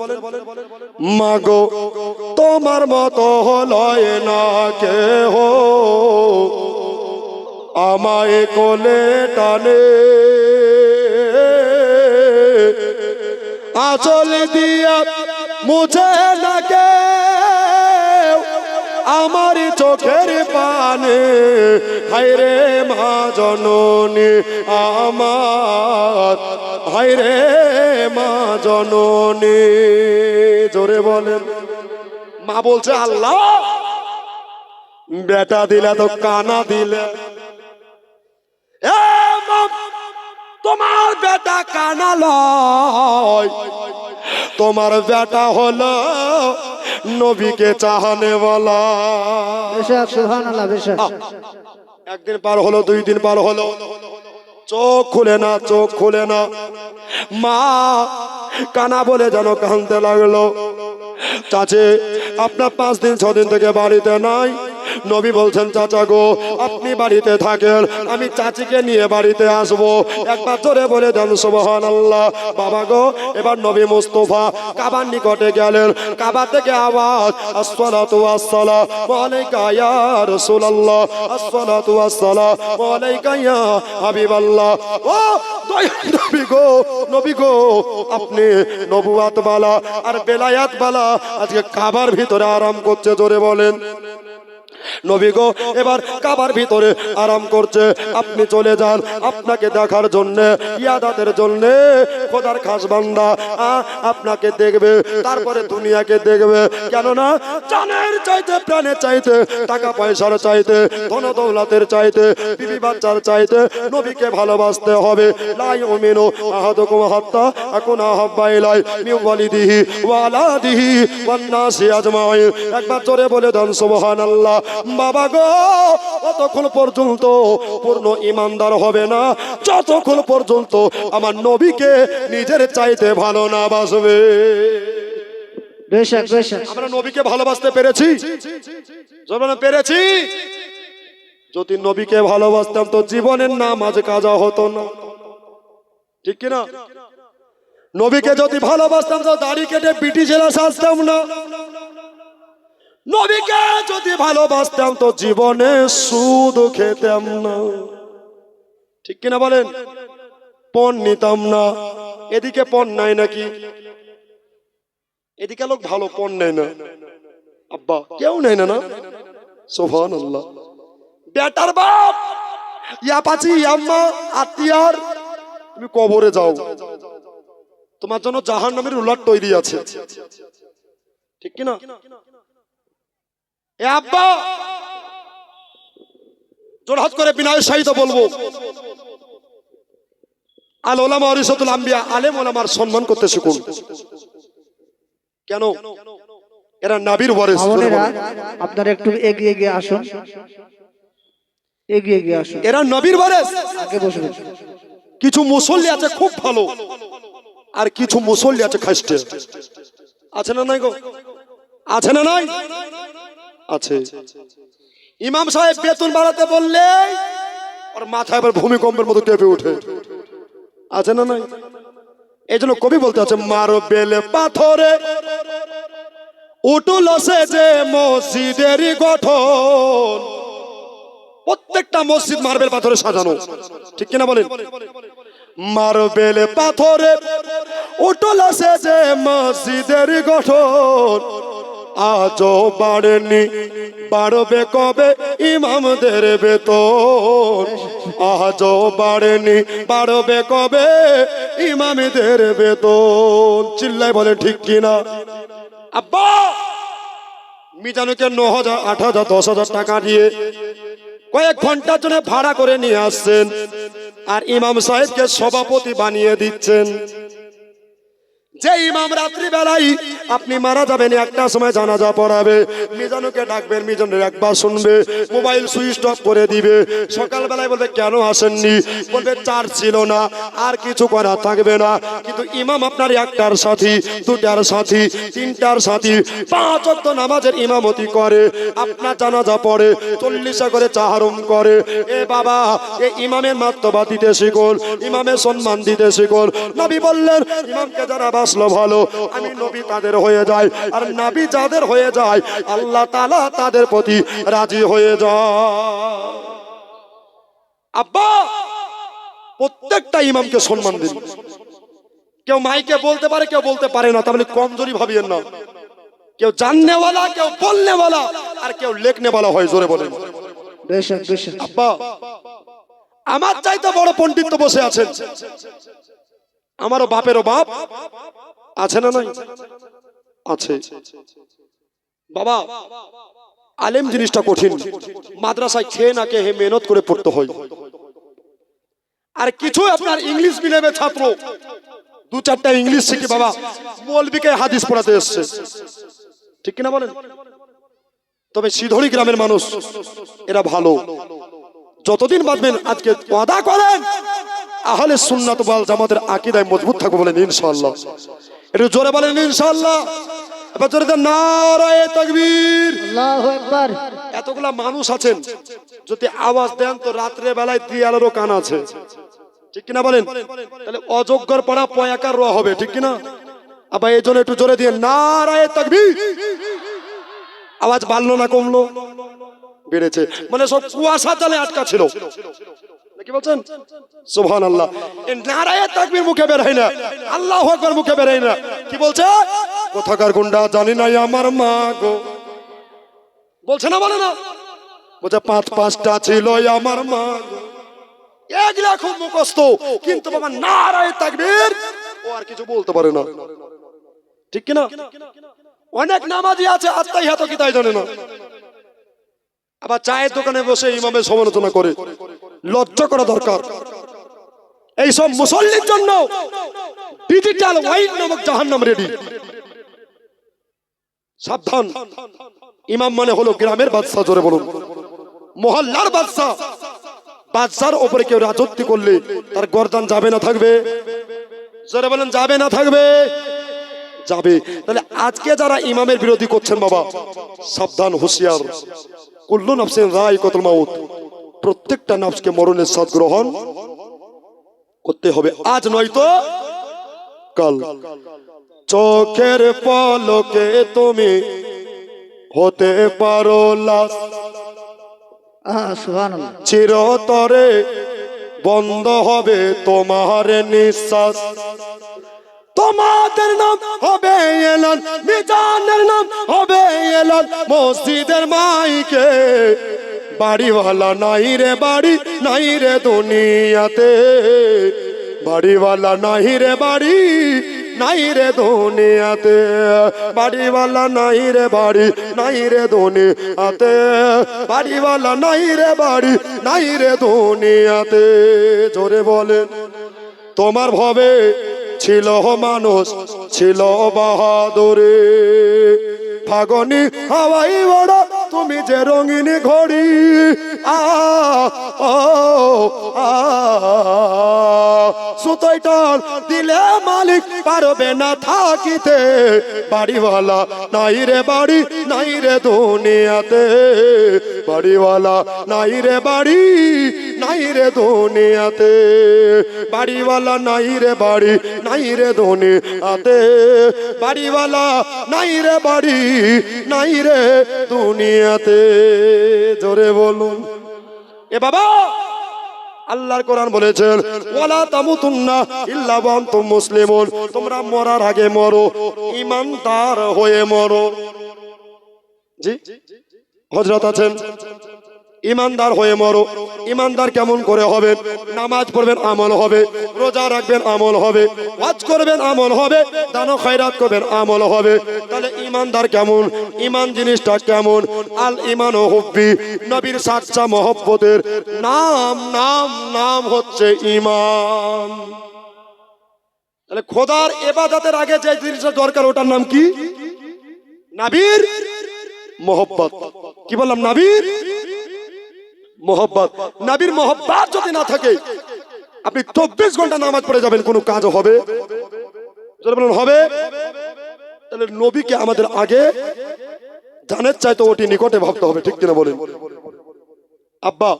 মা গো, তোমার মতো লয় না কেহ, আমায় কোলে টানে, আঁচল দিয়া মুছে না কেউ আমার চোখের পানে। হায়রে মা জননী আমার, হায়রে মা জননী। জোরে বলেন। মা বলছে, আল্লাহ বেটা দিলা তো কানা দিলে। তোমার বেটা কানা লয়, তোমার বেটা হলো নবীকে চাহানে বলা। বেশক সুবহানাল্লাহ। বেশক। একদিন পার হলো, 2 দিন পার হলো, চোখ খুলে না, চোখ খুলে না। মা কানা বলে যেন কাঁদতে লাগলো। চাচি, আপনার 5 দিন 6 দিন থেকে বাড়িতে নাই। নবী বলছেন, চাচা গো, আপনি বাড়িতে থাকেন, আমি চাচিকে নিয়ে বাড়িতে আসবো। একবার জোরে বলে দেন সুবহানাল্লাহ। বাবা গো, এবার নবী মুস্তাফা কাবার নিকটে গেলেন। কাবা থেকে আওয়াজ, আসসালাতু ওয়াসসালামু আলাইকা ইয়া রাসূলুল্লাহ, আসসালাতু ওয়াসসালামু আলাইকা ইয়া হাবিবাল্লাহ। ও নবী গো, নবী গো, আপনি নবুয়াত বালা আর বেলায়াত বালা আজকে কাবার ভিতরে আরাম করছে। জোরে বলেন। নবী গো এবার কাবার ভিতরে আরাম করছে, আপনি চলে যান আপনাকে দেখার জন্য, ইয়াদাতের জন্য। খোদার খাস বান্দা আপনাকে দেখবে, তারপরে দুনিয়াকে দেখবে। কেননা জানের চাইতে, প্রাণের চাইতে, টাকা পয়সার চাইতে, ধন দৌলতের চাইতে, বিবি বাচ্চার চাইতে নবীকে ভালোবাসতে হবে। লা ইউমিনু আহাদুকুম হাত্তা আকুনা হাব্বা ইলাই মিন ওয়ালিদিহি ওয়া আলাদিহি ওয়ান নাসি আজমাইন। একবার জোরে বলে দেন সুবহানাল্লাহ। বাবা গো, ততক্ষণ পর্যন্ত পূর্ণ ইমানদার হবে না যতক্ষণ পর্যন্ত আমার নবীকে নিজের চাইতে ভালো না বাসবে। বেশক বেশক। আমরা নবীকে ভালোবাসতে পেরেছি? জোরে পেরেছি। যদি নবীকে ভালোবাসতাম তো জীবনের নামাজ কাজা হতো না, ঠিক কিনা? নবীকে যদি ভালোবাসতাম তো দাড়ি কেটে ব্রিটিশেরা সাজতাম না। নবীকে যদি ভালোবাসতাম তো জীবনে সুদ খেতাম না, ঠিক কিনা বলেন? পণ নিতাম না। এদিকে পণ নাই নাকি? এদিকে লোক ভালো পণ নেয় না, আব্বা কেউ নেয় না, না সুবহানাল্লাহ। বেটার বাপ ইয়া পাচি আম্মা আত্মীয়ার, তুমি কবরে যাও, তোমার জন্য জাহান্নামের রুলার তৈরি আছে, ঠিক কিনা? এ আব্বা জোরহাত করে বিনয়ের সহিত বলবো, আল ওলামা ওয়ারিসাতুল আম্বিয়া, আলেম ওলামার সম্মান করতে শিখুন। কেন? এরা নবীর ওয়ারিস। আমাদেরা আপনারা একটু এগিয়ে গিয়ে আসুন, এগিয়ে গিয়ে আসুন। এরা নবীর ওয়ারিস। আগে বসুন। কিছু মুসল্লি আছে খুব ভালো, আর কিছু মুসল্লি আছে খাস্টে, আছে না নাই গো? আছে না নাই? আছে। ইমাম সাহেব বেতন বাড়াতে বললে আর মাথায় আবার ভূমিকম্পের মতো কেঁপে ওঠে, আছে না নাই? এই জন্য কবি বলতে আছে, মার্বেল পাথরে উঠল সে যে মসজিদের গঠন। প্রত্যেকটা মসজিদ মার্বেল পাথরে সাজানো, ঠিক কিনা বলেন? মার্বেল পাথরে উঠল সে যে মসজিদের গঠন। আজও বাড়েনি, বাড়বে কবে ইমামদের বেতন। আজও বাড়েনি, বাড়বে কবে ইমামদের বেতন। চিল্লাই বলে ঠিক কিনা? আব্বা মিজানুকে 9,000, 8,000, 10,000 টাকা দিয়ে কয়েক ঘন্টার জন্য ভাড়া করে নিয়ে আসছেন, আর ইমাম সাহেবকে সভাপতি বানিয়ে দিচ্ছেন। যে ইমাম রাত্রি বেলায় আপনি মারা যাবেন, একটা সময় জানাজা পড়াবে, মিজানুকে ডাকবেন, মিজানুর একবার শুনবে, মোবাইল সুইচ অফ করে দিবে। সকাল বেলায় বলবে কেন আসেননি? বলবে চার্জ ছিল না, আর কিছু করা থাকবে না। কিন্তু ইমাম আপনার একটার সাথী, দুটার সাথী, তিনটার সাথী, 5 ওয়াক্ত নামাজের ইমামতি করে, আপনার জানাজা পড়ে, 40 করে চাহারুম করে। এ বাবা, এ ইমামের মাত্তবা দিতে শিখুন, ইমামের সম্মান দিতে শিখুন। নবী বললেন, ইমামকে যারা বাসলো ভালো, আমি নবী তাদের হয়ে যায়, আর নবী যাদের হয়ে যায় আল্লাহ তাআলা তাদের প্রতি রাজি হয়ে যায়। আব্বা প্রত্যেকটা ইমামকে সম্মান দিন। কেউ মাইকে বলতে পারে, কেউ বলতে পারে না, তাহলে কমজোরি ভাবিয়েন না। কেউ জাননেওয়ালা, কেউ বলনেওয়ালা, আর কেউ লেখনেওয়ালা হয়। জোরে বলেন বেশক বেশক। আব্বা আমার চাইতে বড় পণ্ডিত তো বসে আছেন, আমারও বাপেরও বাপ আছে না নাই? আছে। বাবা আলেম জিনিসটা কঠিন, মাদ্রাসায় খেয়ে না খেয়ে মেহনত করে পড়তে হয়। আর কিছু আপনার ইংলিশ মিডিয়ামের ছাত্র 2-4টা ইংলিশ শিখে বাবা মৌলবীকে হাদিস পড়াতে এসছে, ঠিক কিনা বলেন? তবে সিধড়ি গ্রামের মানুষ এরা ভালো। যতদিন বাঁচবেন আজকে ওয়াদা করেন আহলে সুন্নাত ওয়াল জামাতের আকীদায় মজবুত থাকবো বলেন ইনশাআল্লাহ। একটু জোরে বলেন ইনশাআল্লাহ। এবার জোরে দেন নারায়ে তাকবীর। আল্লাহু আকবার। এতগুলা মানুষ আছেন, যদি আওয়াজ দেন তো রাত্রে বেলায় দিয়ালেরও কান আছে, ঠিক কিনা বলেন? তাহলে অযোগ্যর পড়া পয়াকার র হবে, ঠিক কিনা? আবার এই জন্য একটু জোরে দিয়ে নারায়ে তাকবীর। আওয়াজ বাড়লো না কমলো? বেড়েছে। মানে সব কুয়াশা জালে আটকা ছিল, কি বলছেন? সুবহানাল্লাহ। এই নারায়ে তাকবীর মুখে বের হয় না, আল্লাহু আকবার মুখে বের হয় না। কি বলছে? কোথাকার গুন্ডা জানি না আমার মা গো, বলছে না? বলে না? বলছে 5-5টা ছিল আমার মা গো। এগুলা খুব মুখস্থ, কিন্তু বাবা নারায়ে তাকবীর ও আর কিছু বলতে পারে না, ঠিক কিনা? অনেক নামাজি আছে আত্মাইহাত কি তাই জানে না, আবার চায়ের দোকানে বসে ইমামের সমালোচনা করে। লজ্জা করা দরকার। এই সব মুসল্লির জন্য ডিজিটাল ওয়াইন নামক জাহান্নাম রেডি। সাবধান, ইমাম মানে হলো গ্রামের বাদশা। জোরে বলুন মহল্লার বাদশা। বাদশার উপরে কেউ রাজত্ব করলে তার গর্দান যাবে না থাকবে? জোরে বলেন যাবে না থাকবে? যাবে। তাহলে আজকে যারা ইমামের বিরোধী করছেন বাবা, সাবধান, হুঁশিয়ার। কুল্লু নাফসিন যায়কাতুল মাউত, প্রত্যেকটা নফসকে মরণের স্বাদ গ্রহণ করতে হবে, আজ নয়তো কাল। চোখের পলকে তুমি হতে পারো লাশ, সুবহানাল্লাহ। চিরতরে বন্ধ হবে তোমার নিঃশ্বাস। তোমাদের নাম হবে এলান, মিজানের নাম হবে এলান মসজিদের মাইকে। বাড়িওয়ালা নাই রে বাড়ি, নাই রে দুনিয়াতে। বাড়িওয়ালা নাই রে বাড়ি, নাই রে দুনিয়াতে। বাড়িওয়ালা নাই রে বাড়ি, নাই রে দুনিয়াতে। বাড়িওয়ালা নাই রে বাড়ি, নাই রে দুনিয়াতে। জোরে বলেন। তোমার ভবে ছিল মানুষ, ছিল বাহাদুরে। ফাগনি হাওয়াই বড় তুমি যে রঙিন ঘড়ি। সুতোই টান দিলে মালিক পারবে না থাকিতে। বাড়িওয়ালা নাই রে বাড়ি, নাই রে দুনিয়াতে। বাড়িওয়ালা নাই রে বাড়ি, নাই রে দুনিয়াতে। বাড়িওয়ালা নাই রে বাড়ি, নাই রে দুনিয়াতে। বাড়িওয়ালা নাই রে বাড়ি, নাই রে দুনিয়াতে। জোরে বলুন। এ বাবা, আল্লাহর কোরআন বলেছেন ওয়ালা তামুতুন্না ইল্লা ওয়া আনতুম মুসলিমুন, তোমরা মরার আগে মরো ঈমানদার হয়ে মরো। জি হযরত আছেন, ঈমানদার হয়ে মরো। ঈমানদার কেমন করে হবে? নামাজ পড়বেন, আমল হবে। রোজা রাখবেন, আমল হবে। হজ করবেন, আমল হবে। দান খয়রাত করবেন, আমল হবে। তাহলে ঈমানদার কেমন? ঈমান জিনিসটা কেমন? আল ঈমানু হুব্বি, নবীর সাচ্চা মহব্বতের নাম নাম নাম হচ্ছে ঈমান। তাহলে খোদার ইবাদতের আগে যে জিনিসটা দরকার ওটার নাম কি? নবীর মহব্বত। কি বললাম? নবীর মোহব্বত। নবীর মোহব্বত যদি না থাকে, আপনি 24 ঘন্টা নামাজ পড়ে যাবেন, কোনো কাজ হবে? বলুন হবে? তাহলে নবীকে আমাদের আগে জানের চাইতে ওটি নিকটে ভাবতে হবে, ঠিক কিনা বলেন? আব্বা,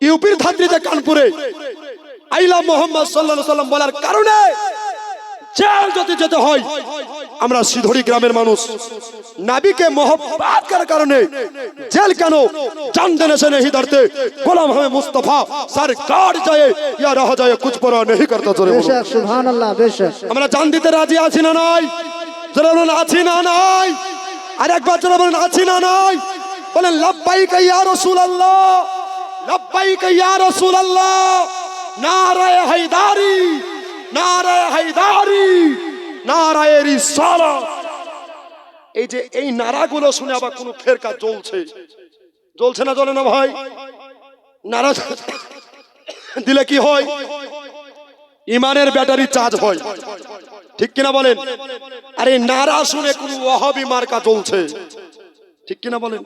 ইউপির ধাত্রীতে কানপুরে আইলা মোহাম্মদ সাল্লাল্লাহু আলাইহি সাল্লাম বলার কারণে জেল যদি যেতে হয়, আমরা সিধুরি গ্রামের মানুষ নবীকে মোহব্বত করার কারণে জেল কেন? জান দেনে সে नहीं डरते, গোলাম হমে মুস্তাফা সরকার যায় ইয়া রহ যায় কুছ পরোয়া नहीं करता। জোরে বলুন বেশক, সুবহানাল্লাহ, বেশক। আমরা জান দিতে রাজি আছি না নাই? জোরে বলুন আছি না নাই? আর একবার জোরে বলুন আছি না নাই? বলেন লব্বাইক ইয়া রাসূলুল্লাহ, লব্বাইক ইয়া রাসূলুল্লাহ। নারায়ে হায়দারি, নারায়ে হায়দারি, নারায়ে রিসালাত। এই যে এই নারাগুলো শুনে আবার কোন ফেরকা জ্বলছে, জ্বলছে না? জ্বলে না ভাই? নারা দিলে কি হয়? ইমানের ব্যাটারি চার্জ হয়, ঠিক কিনা বলেন? আরে নারা শুনে কোন ওয়াহাবি মার্কা জ্বলছে, ঠিক কিনা বলেন?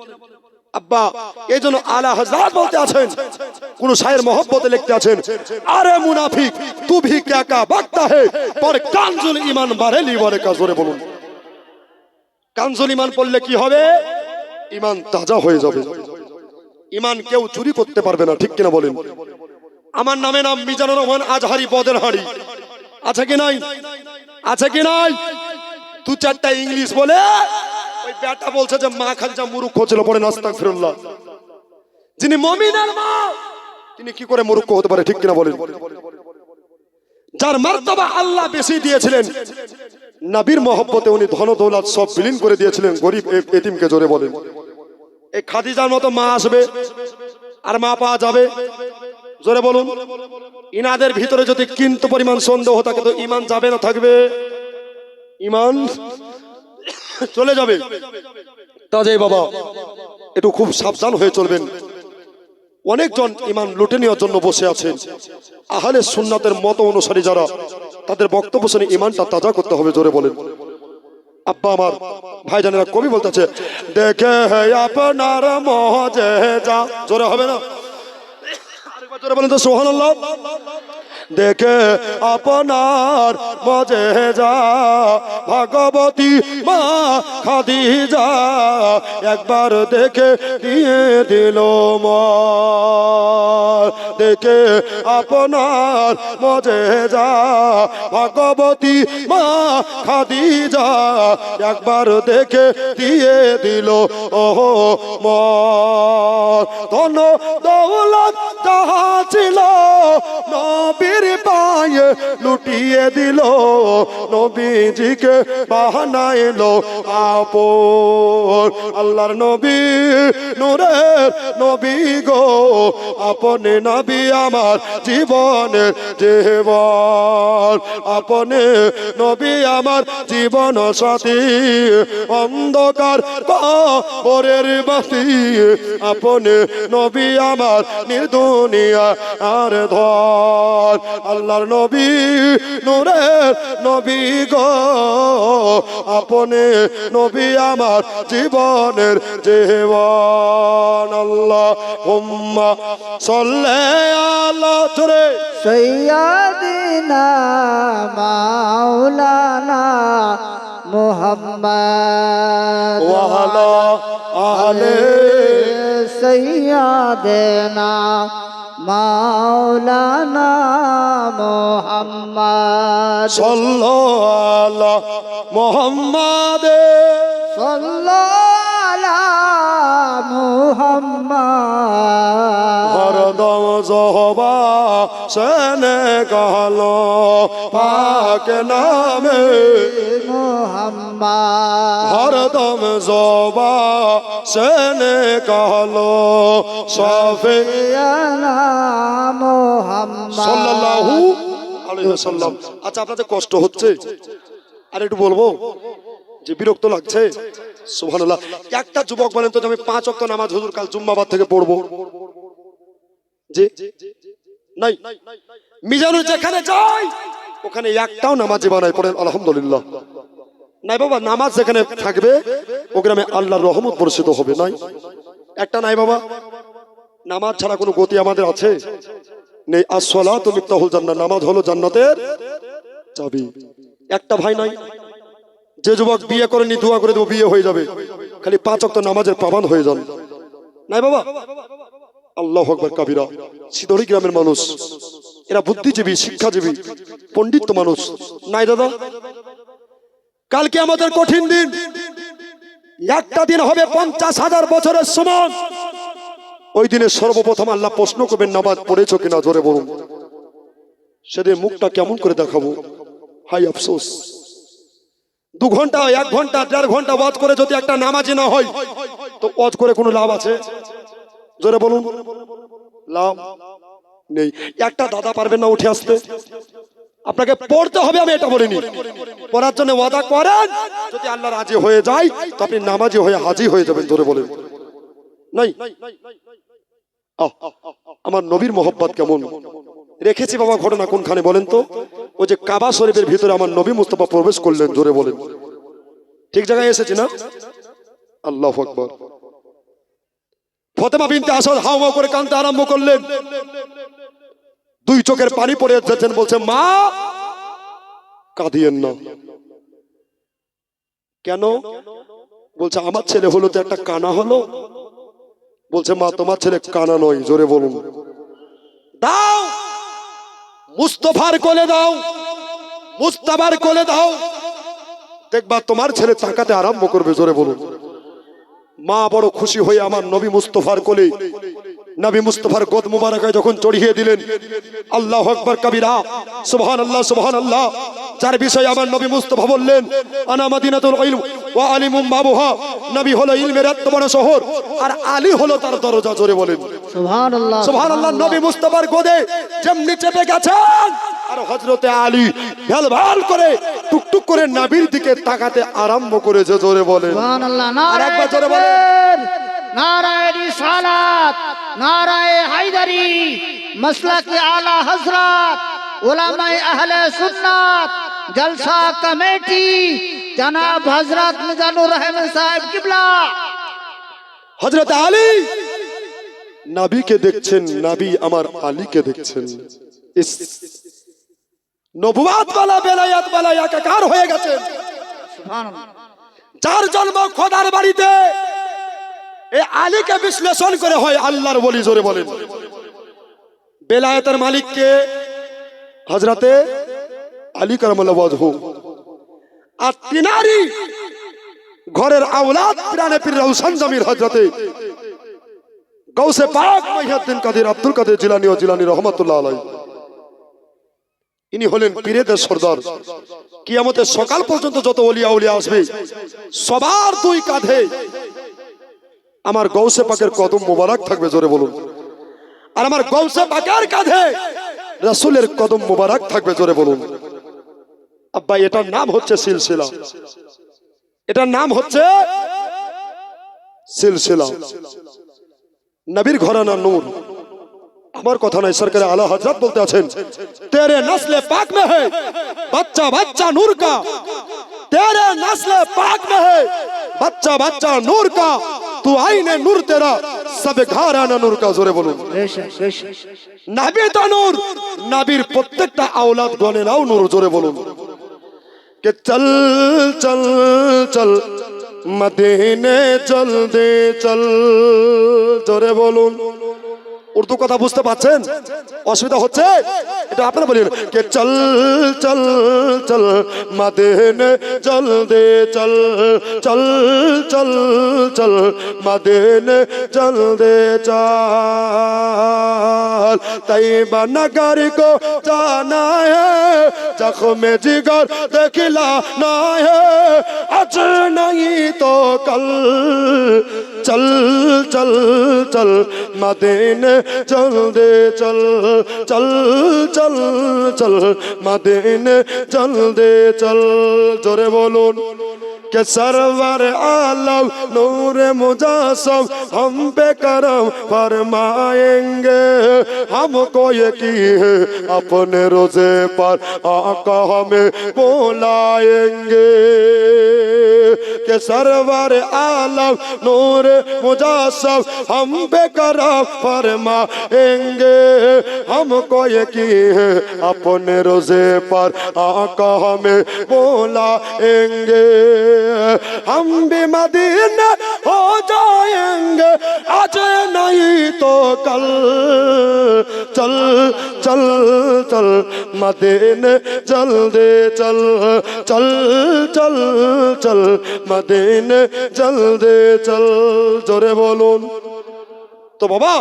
আব্বা, এই জন্য আলা হযরত বলতে আছেন, কোন শায়ের মহব্বতে লিখতে আছেন, আরে মুনাফিক তু ভি ক্যা কা বকতা হে পর কানজুল ঈমান বারেলি বলে কা। জোরে বলুন। কানজুল ঈমান পড়লে কি হবে? ঈমান তাজা হয়ে যাবে। ঈমান কেউ চুরি করতে পারবে না, ঠিক কিনা বলেন? আমার নামে নাম মিজানুর রহমান আজহারি বদের হাড়ি, আছে কি নাই? আছে কি নাই? দু চারটা ইংলিশ বলে ওই বেটা বলছে যে মা খাদিজা মুরুক্ষ ছিল, পড়েন আস্তাগফিরুল্লাহ। যিনি মুমিনের মা, তিনি কি করে মুরুক্ষ হতে পারে, ঠিক কিনা বলেন? যার মার্তবা আল্লাহ বেশি দিয়েছিলেন, নবীর মহব্বতে উনি ধন দৌলত সব বিলীন করে দিয়েছিলেন গরিব এতিমকে। জোরে বলেন। এই খাদিজার মতো মা আসবে আর মা পাওয়া যাবে? জোরে বলুন। ইনাদের ভিতরে যদি কিন্তু পরিমাণ সন্দেহ থাকে তো ঈমান যাবে না থাকবে? ঈমান চলে যাবে। তাই বাবা, একটু খুব সাবধান হয়ে চলবেন। অনেকজন ঈমান লুটে নেওয়ার জন্য বসে আছেন। আহলে সুন্নাতের মত অনুসারী যারা, তাদের বক্তব্য শুনে ঈমানটা তাজা করতে হবে। জোরে বলেন। আব্বা আমার, ভাইজানেরা, কবি বলতেছে দেখে হে আপনার মজেজা। জোরে হবে না? আরেকবার জোরে বলেন তো সুবহানাল্লাহ। দেখে আপনার মজেজা ভগবতী মা খাদিজা একবার দেখে দিয়ে দিল মর দেখে আপনার মজেজা ভগবতী মা খাদিজা একবার দেখে দিয়ে দিল ওহো মর ধন দৌলত যাহা ছিল নবীর পায়ে লুটিয়ে দিল নবীজিকে বানাইলো আপন আল্লাহর নবী নূরের নবী গো আপনি নবী আমার জীবনের জীবন আপনি নবী আমার জীবন সাথী অন্ধকার কবরের বাতি আপনি নবী আমার নির্দুনিয়া আর ধর আল্লাহর নবী নূরের নবী গো আপনি নবী আমার জীবনের জীবন আল্লাহুম্মা সাল্লি আলা জোরে সৈয়দিনা মাওলানা মুহাম্মদ ওয়া আলা আলে সৈয়দিনা মাওলানা মুহাম্মদ সাল্লাল্লাহু আলা মুহাম্মাদ সাল্লাল্লাহু মুহাম্মদ হরদম জহবা সেনে কালো পাক নামে মুহাম্মদ হরদম জবা সেনে কালো সাফে মুহাম্মদ সাল্লাল্লাহু আলাইহি ওয়াসাল্লাম। আচ্ছা আপনাদের কষ্ট হচ্ছে আর একটু বলবো যে বিরক্ত লাগছে সুবহানাল্লাহ একটা যুবক বলেন তো যে আমি 5 ওয়াক্ত নামাজ হুজুর কাল জুম্মাবাদ থেকে পড়বো জি নাই মিজানুর যেখানে যাই ওখানে একটাও নামাজি বানাই পড়েন আলহামদুলিল্লাহ নাই বাবা নামাজ যেখানে থাকবে ও গ্রামে আল্লাহর রহমত বর্ষিত হবে নাই একটা নাই বাবা নামাজ ছাড়া কোনো গতি আমাদের আছে নেই আসসালাতু মিফতাহুল জান্নাহ নামাজ হলো জান্নাতের চাবি একটা ভাই নাই যে যুবক বিয়ে করেনি দোয়া করে দেবো বিয়ে হয়ে যাবে খালি 5 ওয়াক্ত নামাজের পাবান হয়ে যান নাই বাবা আল্লাহু আকবার কাবীরা সিদড়ি গ্রামের মানুষ এরা বুদ্ধিজীবী শিক্ষাজীবী পণ্ডিত মানুষ নাই দাদা কালকে আমাদের কঠিন দিন একটা দিন হবে 50,000 বছরের সমান ওই দিনে সর্বপ্রথম আল্লাহ প্রশ্ন করবেন নামাজ পড়েছো কিনা জোরে বলুন সেদিন মুখটা কেমন করে দেখাবো হাই আফসোস 2 ঘন্টা 1 ঘন্টা 1.5 ঘন্টা ওয়াজ করে যদি একটা নামাজি না হয় তো ওয়াজ করে কোনো লাভ আছে জোরে বলুন লাভ নেই একটা দাদা পারবেন না উঠে আসতে আপনাকে পড়তে হবে আমি এটা বলিনি পড়ার জন্য ওয়াদা করেন যদি আল্লাহ রাজি হয়ে যায় তো আপনি নামাজি হয়ে হাজি হয়ে যাবেন জোরে বলেন নাই আমার নবীর মোহব্বত কেমন রেখেছি বাবা ঘটনা কোনখানে বলেন তো ওই যে কাবা শরীফের ভিতরে আমার নবী মুস্তাফা প্রবেশ করলেন জোরে বলেন ঠিক জায়গায় এসেছি না আল্লাহু আকবার ফাতেমা বিনতে আসাদ হাওয়া করে কাঁদতে আরম্ভ করলেন 2 চোখের পানি পড়ে যাচ্ছেন বলছে মা কাঁদিয়েন না কেন বলছে আমার ছেলে হলো তো একটা কানা হলো বলছে মা তোমার ছেলে কানা নয় জোরে বলুন দাও মুস্তাফার কোলে দাও মুস্তাফার কোলে দাও দেখবা তোমার ছেলে তাকাতে আরম্ভ করবে জোরে বলুন মা বড় খুশি হয়ে আমার নবী মুস্তাফার কোলে নবী মুস্তাফার গোদ মুবারকায় যখন চড়িয়ে দিলেন আল্লাহু আকবার কবীরা সুবহানাল্লাহ সুবহানাল্লাহ যার বিষয়ে আমার নবী মুস্তাফা বললেন আনা মাদিনাতুল ইলম ওয়া আলিমুম বাবুহা নবী হলো ইলমের এত বড় শহর আর আলী হলো তার দরজা জোরে বলেন সুবহানাল্লাহ সুবহানাল্লাহ নবী মুস্তাফার গোদে যেমনি চেপে গেছেন আর হযরতে আলী ভাল করে টুকটুক করে নবীর দিকে তাকাতে আরম্ভ করেছে জোরে বলেন সুবহানাল্লাহ আর একবার জোরে বলেন নারায়ে রিসালাত নারায়ে হায়দারি মাসলাক আলা হযরত উলামায়ে আহলে সুন্নাত জলসা কমিটি জনাব হযরত মিজানুর রহমান সাহেব কিবলা হযরত আলী নবীকে দেখছেন নবী আমার আলীকে দেখছেন নবুয়াত ওয়ালা বেলায়াত ওয়ালা একাকার হয়ে গেছেন। সুবহানাল্লাহ। যার জন্ম খোদার বাড়িতে, এই আলীকে বিশ্লেষণ করে হয় আল্লাহর ওলি। জোরে বলেন। বেলায়েতের মালিককে হযরতে আলী কারামাল্লাহু ওয়াজহু, আর তিনারি ঘরের আওলাদ পিরানে পীর রওশন জমির হযরতে গাউসে পাক মুহিউদ্দিন কাদের আব্দুল কাদের জিলানী ও জিলানী রহমাতুল্লাহ আলাইহি। ইনি হলেন পীরেদের সরদার। কিয়ামতের সকাল পর্যন্ত যত ওলিয়া উলিয়া আসবে সবার দুই কাঁধে আমার গাউসে পাকের কদম মোবারক থাকবে। জোরে বলুন। আর আমার গাউসে পাকের কাঁধে রাসূলের কদম মোবারক থাকবে। জোরে বলুন। আব্বা, এটার নাম হচ্ছে সিলসিলা। এটার নাম হচ্ছে সিলসিলা। নবীর ঘরানা নূর। আমার কথা নাই, সরকার আলা হযরত বলতে আছেন, তেরে নসলে পাক মে है बच्चा बच्चा नूर का, तेरे नस्ले पाक में है बच्चा बच्चा नूर का, तू आईने नूर तेरा सब घराना नूर का। জোরে বলুন। বেশক বেশক। নবী তো নূর, নবীর প্রত্যেকটা আওলাদ গণেরাও নূর। জোরে বলুন। কে চল চল চল মদিনে চল দে চল। জোরে বলুন। উর্দু কথা বুঝতে পারছেন? অসুবিধা হচ্ছে? এটা আপনারা বলেন কে চল চল চল মদিনে চল দে চল, চল চল চল মদিনে চল দে চল। তৈবা নগর को जाना है, जख्म जिगर दिखलाना है, आज नहीं तो कल। चल चल चल मदीने चल दे चल, चल चल चल मदीने चल दे चल। जोरे बोलून के सरवर आलम नूर मुजासम हम पे करम फरमाएंगे, हमको यकीन है अपने रोजे पर आका हमें बुलाएंगे। के सरवर आलम नूर मुजासम हम पे करम फरमाएंगे, हमको यकीन है अपने रोजे पर आका हमें बुलाएंगे। हम भी मदीना हो जाएंगे आज नहीं तो कल। चल चल चल मदीने चल दे चल, चल चल चल मदीने चल दे चल। जोरे बोलून। तो बाबा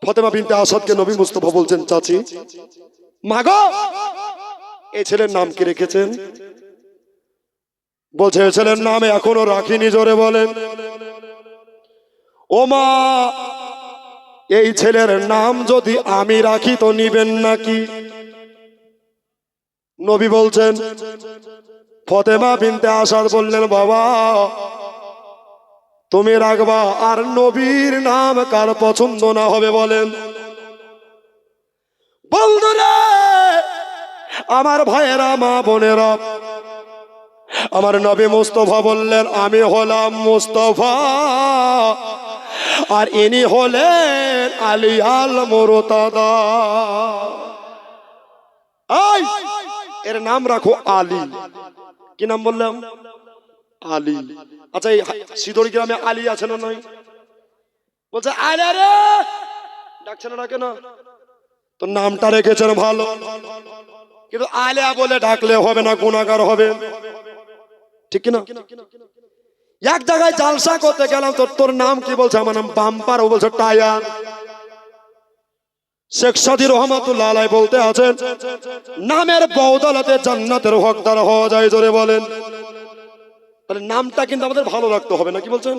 ফাতেমা বিনতে আসাদকে নবী মুস্তাফা বলছেন, চাচি মাগো এই ছেলের নাম কি রেখেছেন? বলছে ছেলের নাম এখনো রাখিনি। জোরে বলেন। ও মা, এই ছেলের নাম যদি আমি রাখি তো নিবেন নাকি? নবী বলছেন, ফাতেমা বিনতে আসাদ বললেন, বাবা তুমি রাখবা, আর নবীর নাম কার পছন্দ না হবে বলেন? বন্ধুরা, আমার ভাইয়েরা, মা বোনেরা, আমার নবী মুস্তাফা বললেন, আমি হলাম মুস্তাফা আর ইনি হলেন আলী আল মুরতাদা। এই এর নাম রাখো আলী। কি নাম বললাম? আলী। আচ্ছা, এই সিদড়ি গ্রামে আলী আছে না নাই? বলছে আলী রে, ডাকছে না কেন? তো নামটা রেখেছেন ভালো, কিন্তু আলিয়া বলে ডাকলে হবে না, গুনাহগার হবে। ঠিক কিনা? এক জায়গায় জালসা করতে গেলাম, তোর নাম কি? বলছে আমার নাম বাম্পার। ও বলছে টায়ার। শেখ সাদী রহমাতুল্লাহ আলাইহি বলতে আছেন, নামের বদৌলতে জান্নাতের হকদার হওয়া যায়। জোরে বলেন। তাহলে নামটা কিন্তু আমাদের ভালো রাখতে হবে না। কি বলছেন?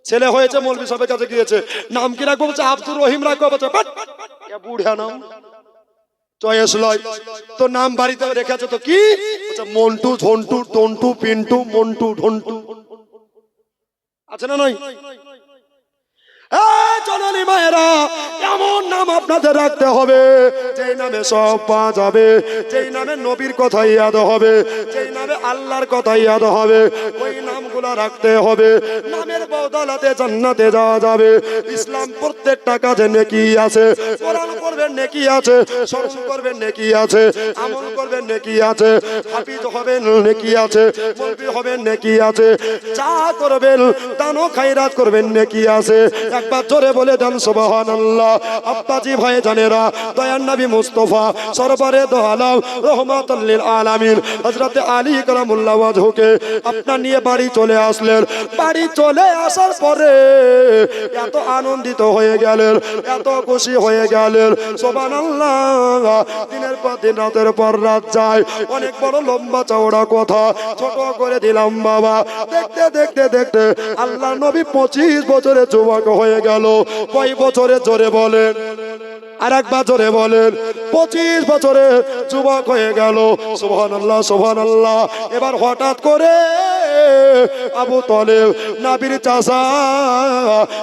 ছেলে হয়েছে, মৌলভী সাহেবের কাছে গিয়েছে, নাম কি রাখবো? বলছে আব্দুর রহিম রাখবো। বলছে বুড়া নাম, চয়েস লয়। তো নাম বাড়িতে রেখেছে তো কি? মন্টু, ঝন্টু, টন্টু, পিন্টু, মন্টু, ঢন্টু আছে না নয়? জননী মায়েরা, এমন নাম আপনাদের রাখতে হবে যেই নামে সব পাওয়া যাবে, যেই নামে নবীর কথা ইয়াদ হবে, যেই নামে আল্লাহর কথা ইয়াদ হবে, ওই নামগুলা রাখতে হবে। নামের বদলাতে জান্নাতে যাওয়া যাবে। ইসলাম প্রত্যেকটা কাজে নেকি আছে, কোরআন করবেন নেকি আছে, স্মরণ করবেন নেকি আছে, আমল করবেন নেকি আছে, হাফিজ হবেন নেকি আছে, মুফতি হবেন নেকি আছে, যা করবেন দানো খায়রাত করবেন নেকি আছে। একবার জোরে বলে দেন সুবহানাল্লাহ। আব্বাজি ভাই জানেরা, দয়ার নবী মুস্তাফা সরবরে দো আলম রহমাতুল লিল আলামিন হযরত আলী কারামুল্লাহ ওয়াজহুকে আপনা নিয়ে বাড়ি চলে আসলেন। বাড়ি চলে আসার পরে এত আনন্দিত হয়ে গেলেন, এত খুশি হয়ে গেলেন, সুবহানাল্লাহ। দিনের পর দিন, রাতের পর রাত যায়। অনেক বড় লম্বা চওড়া কথা ছোট করে দিলাম বাবা। দেখতে দেখতে দেখতে আল্লাহ নবী 25 বছরের যুবক হয়ে গেল। কয় বছরে জোরে বলেন, আর একবার জোরে বলেন। 25 বছরে যুবক হয়ে গেল। সুবহানাল্লাহ সুবহানাল্লাহ। এবার হঠাৎ করে আবু তালেব নবীর চাচা,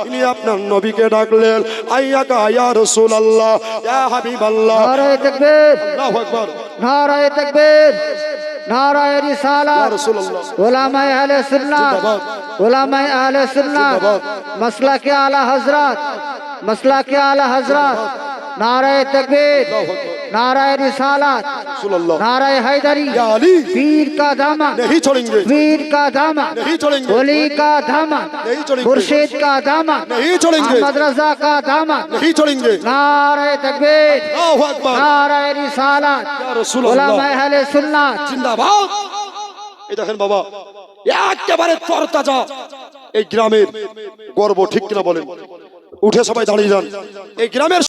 ইনি আপনার নবীকে ডাকলেন, আইয়াকা ইয়া রাসূলুল্লাহ, ইয়া হাবিবাল্লাহ। নারায়ে তাকবীর, আল্লাহু আকবার। নারায়ে তাকবীর, নারায়ে ইয়া রিসালাত। রাসূলুল্লাহ। উলামায়ে আহলে সুন্নাত, জিন্দাবাদ। উলামায়ে আহলে সুন্নাত, জিন্দাবাদ। মাসলাকে আলা হযরত, মাসলাকে আলা হযরত। নারায়ে তাকবীর, नाराय रिसालत, नाराय हैदरी, पीर का दामन नहीं छोड़ेंगे, पीर का दामन नहीं छोड़ेंगे, वली का दामन नहीं छोड़ेंगे, मुर्शिद का दामन नहीं छोड़ेंगे, अहमद रजा का दामन नहीं छोड़ेंगे। नाराय तकबीर, अल्लाहु अकबर। नाराय रिसालत, या रसूलुल्लाह। उलमाए अहले सुन्नत। जिंदाबाद। এই দেখেন বাবা, একেবারে তরতাজা এই গ্রামের গর্ব, ঠিক কিনা বলেন? উঠে সবাই দাঁড়িয়ে যান। এই গ্রামের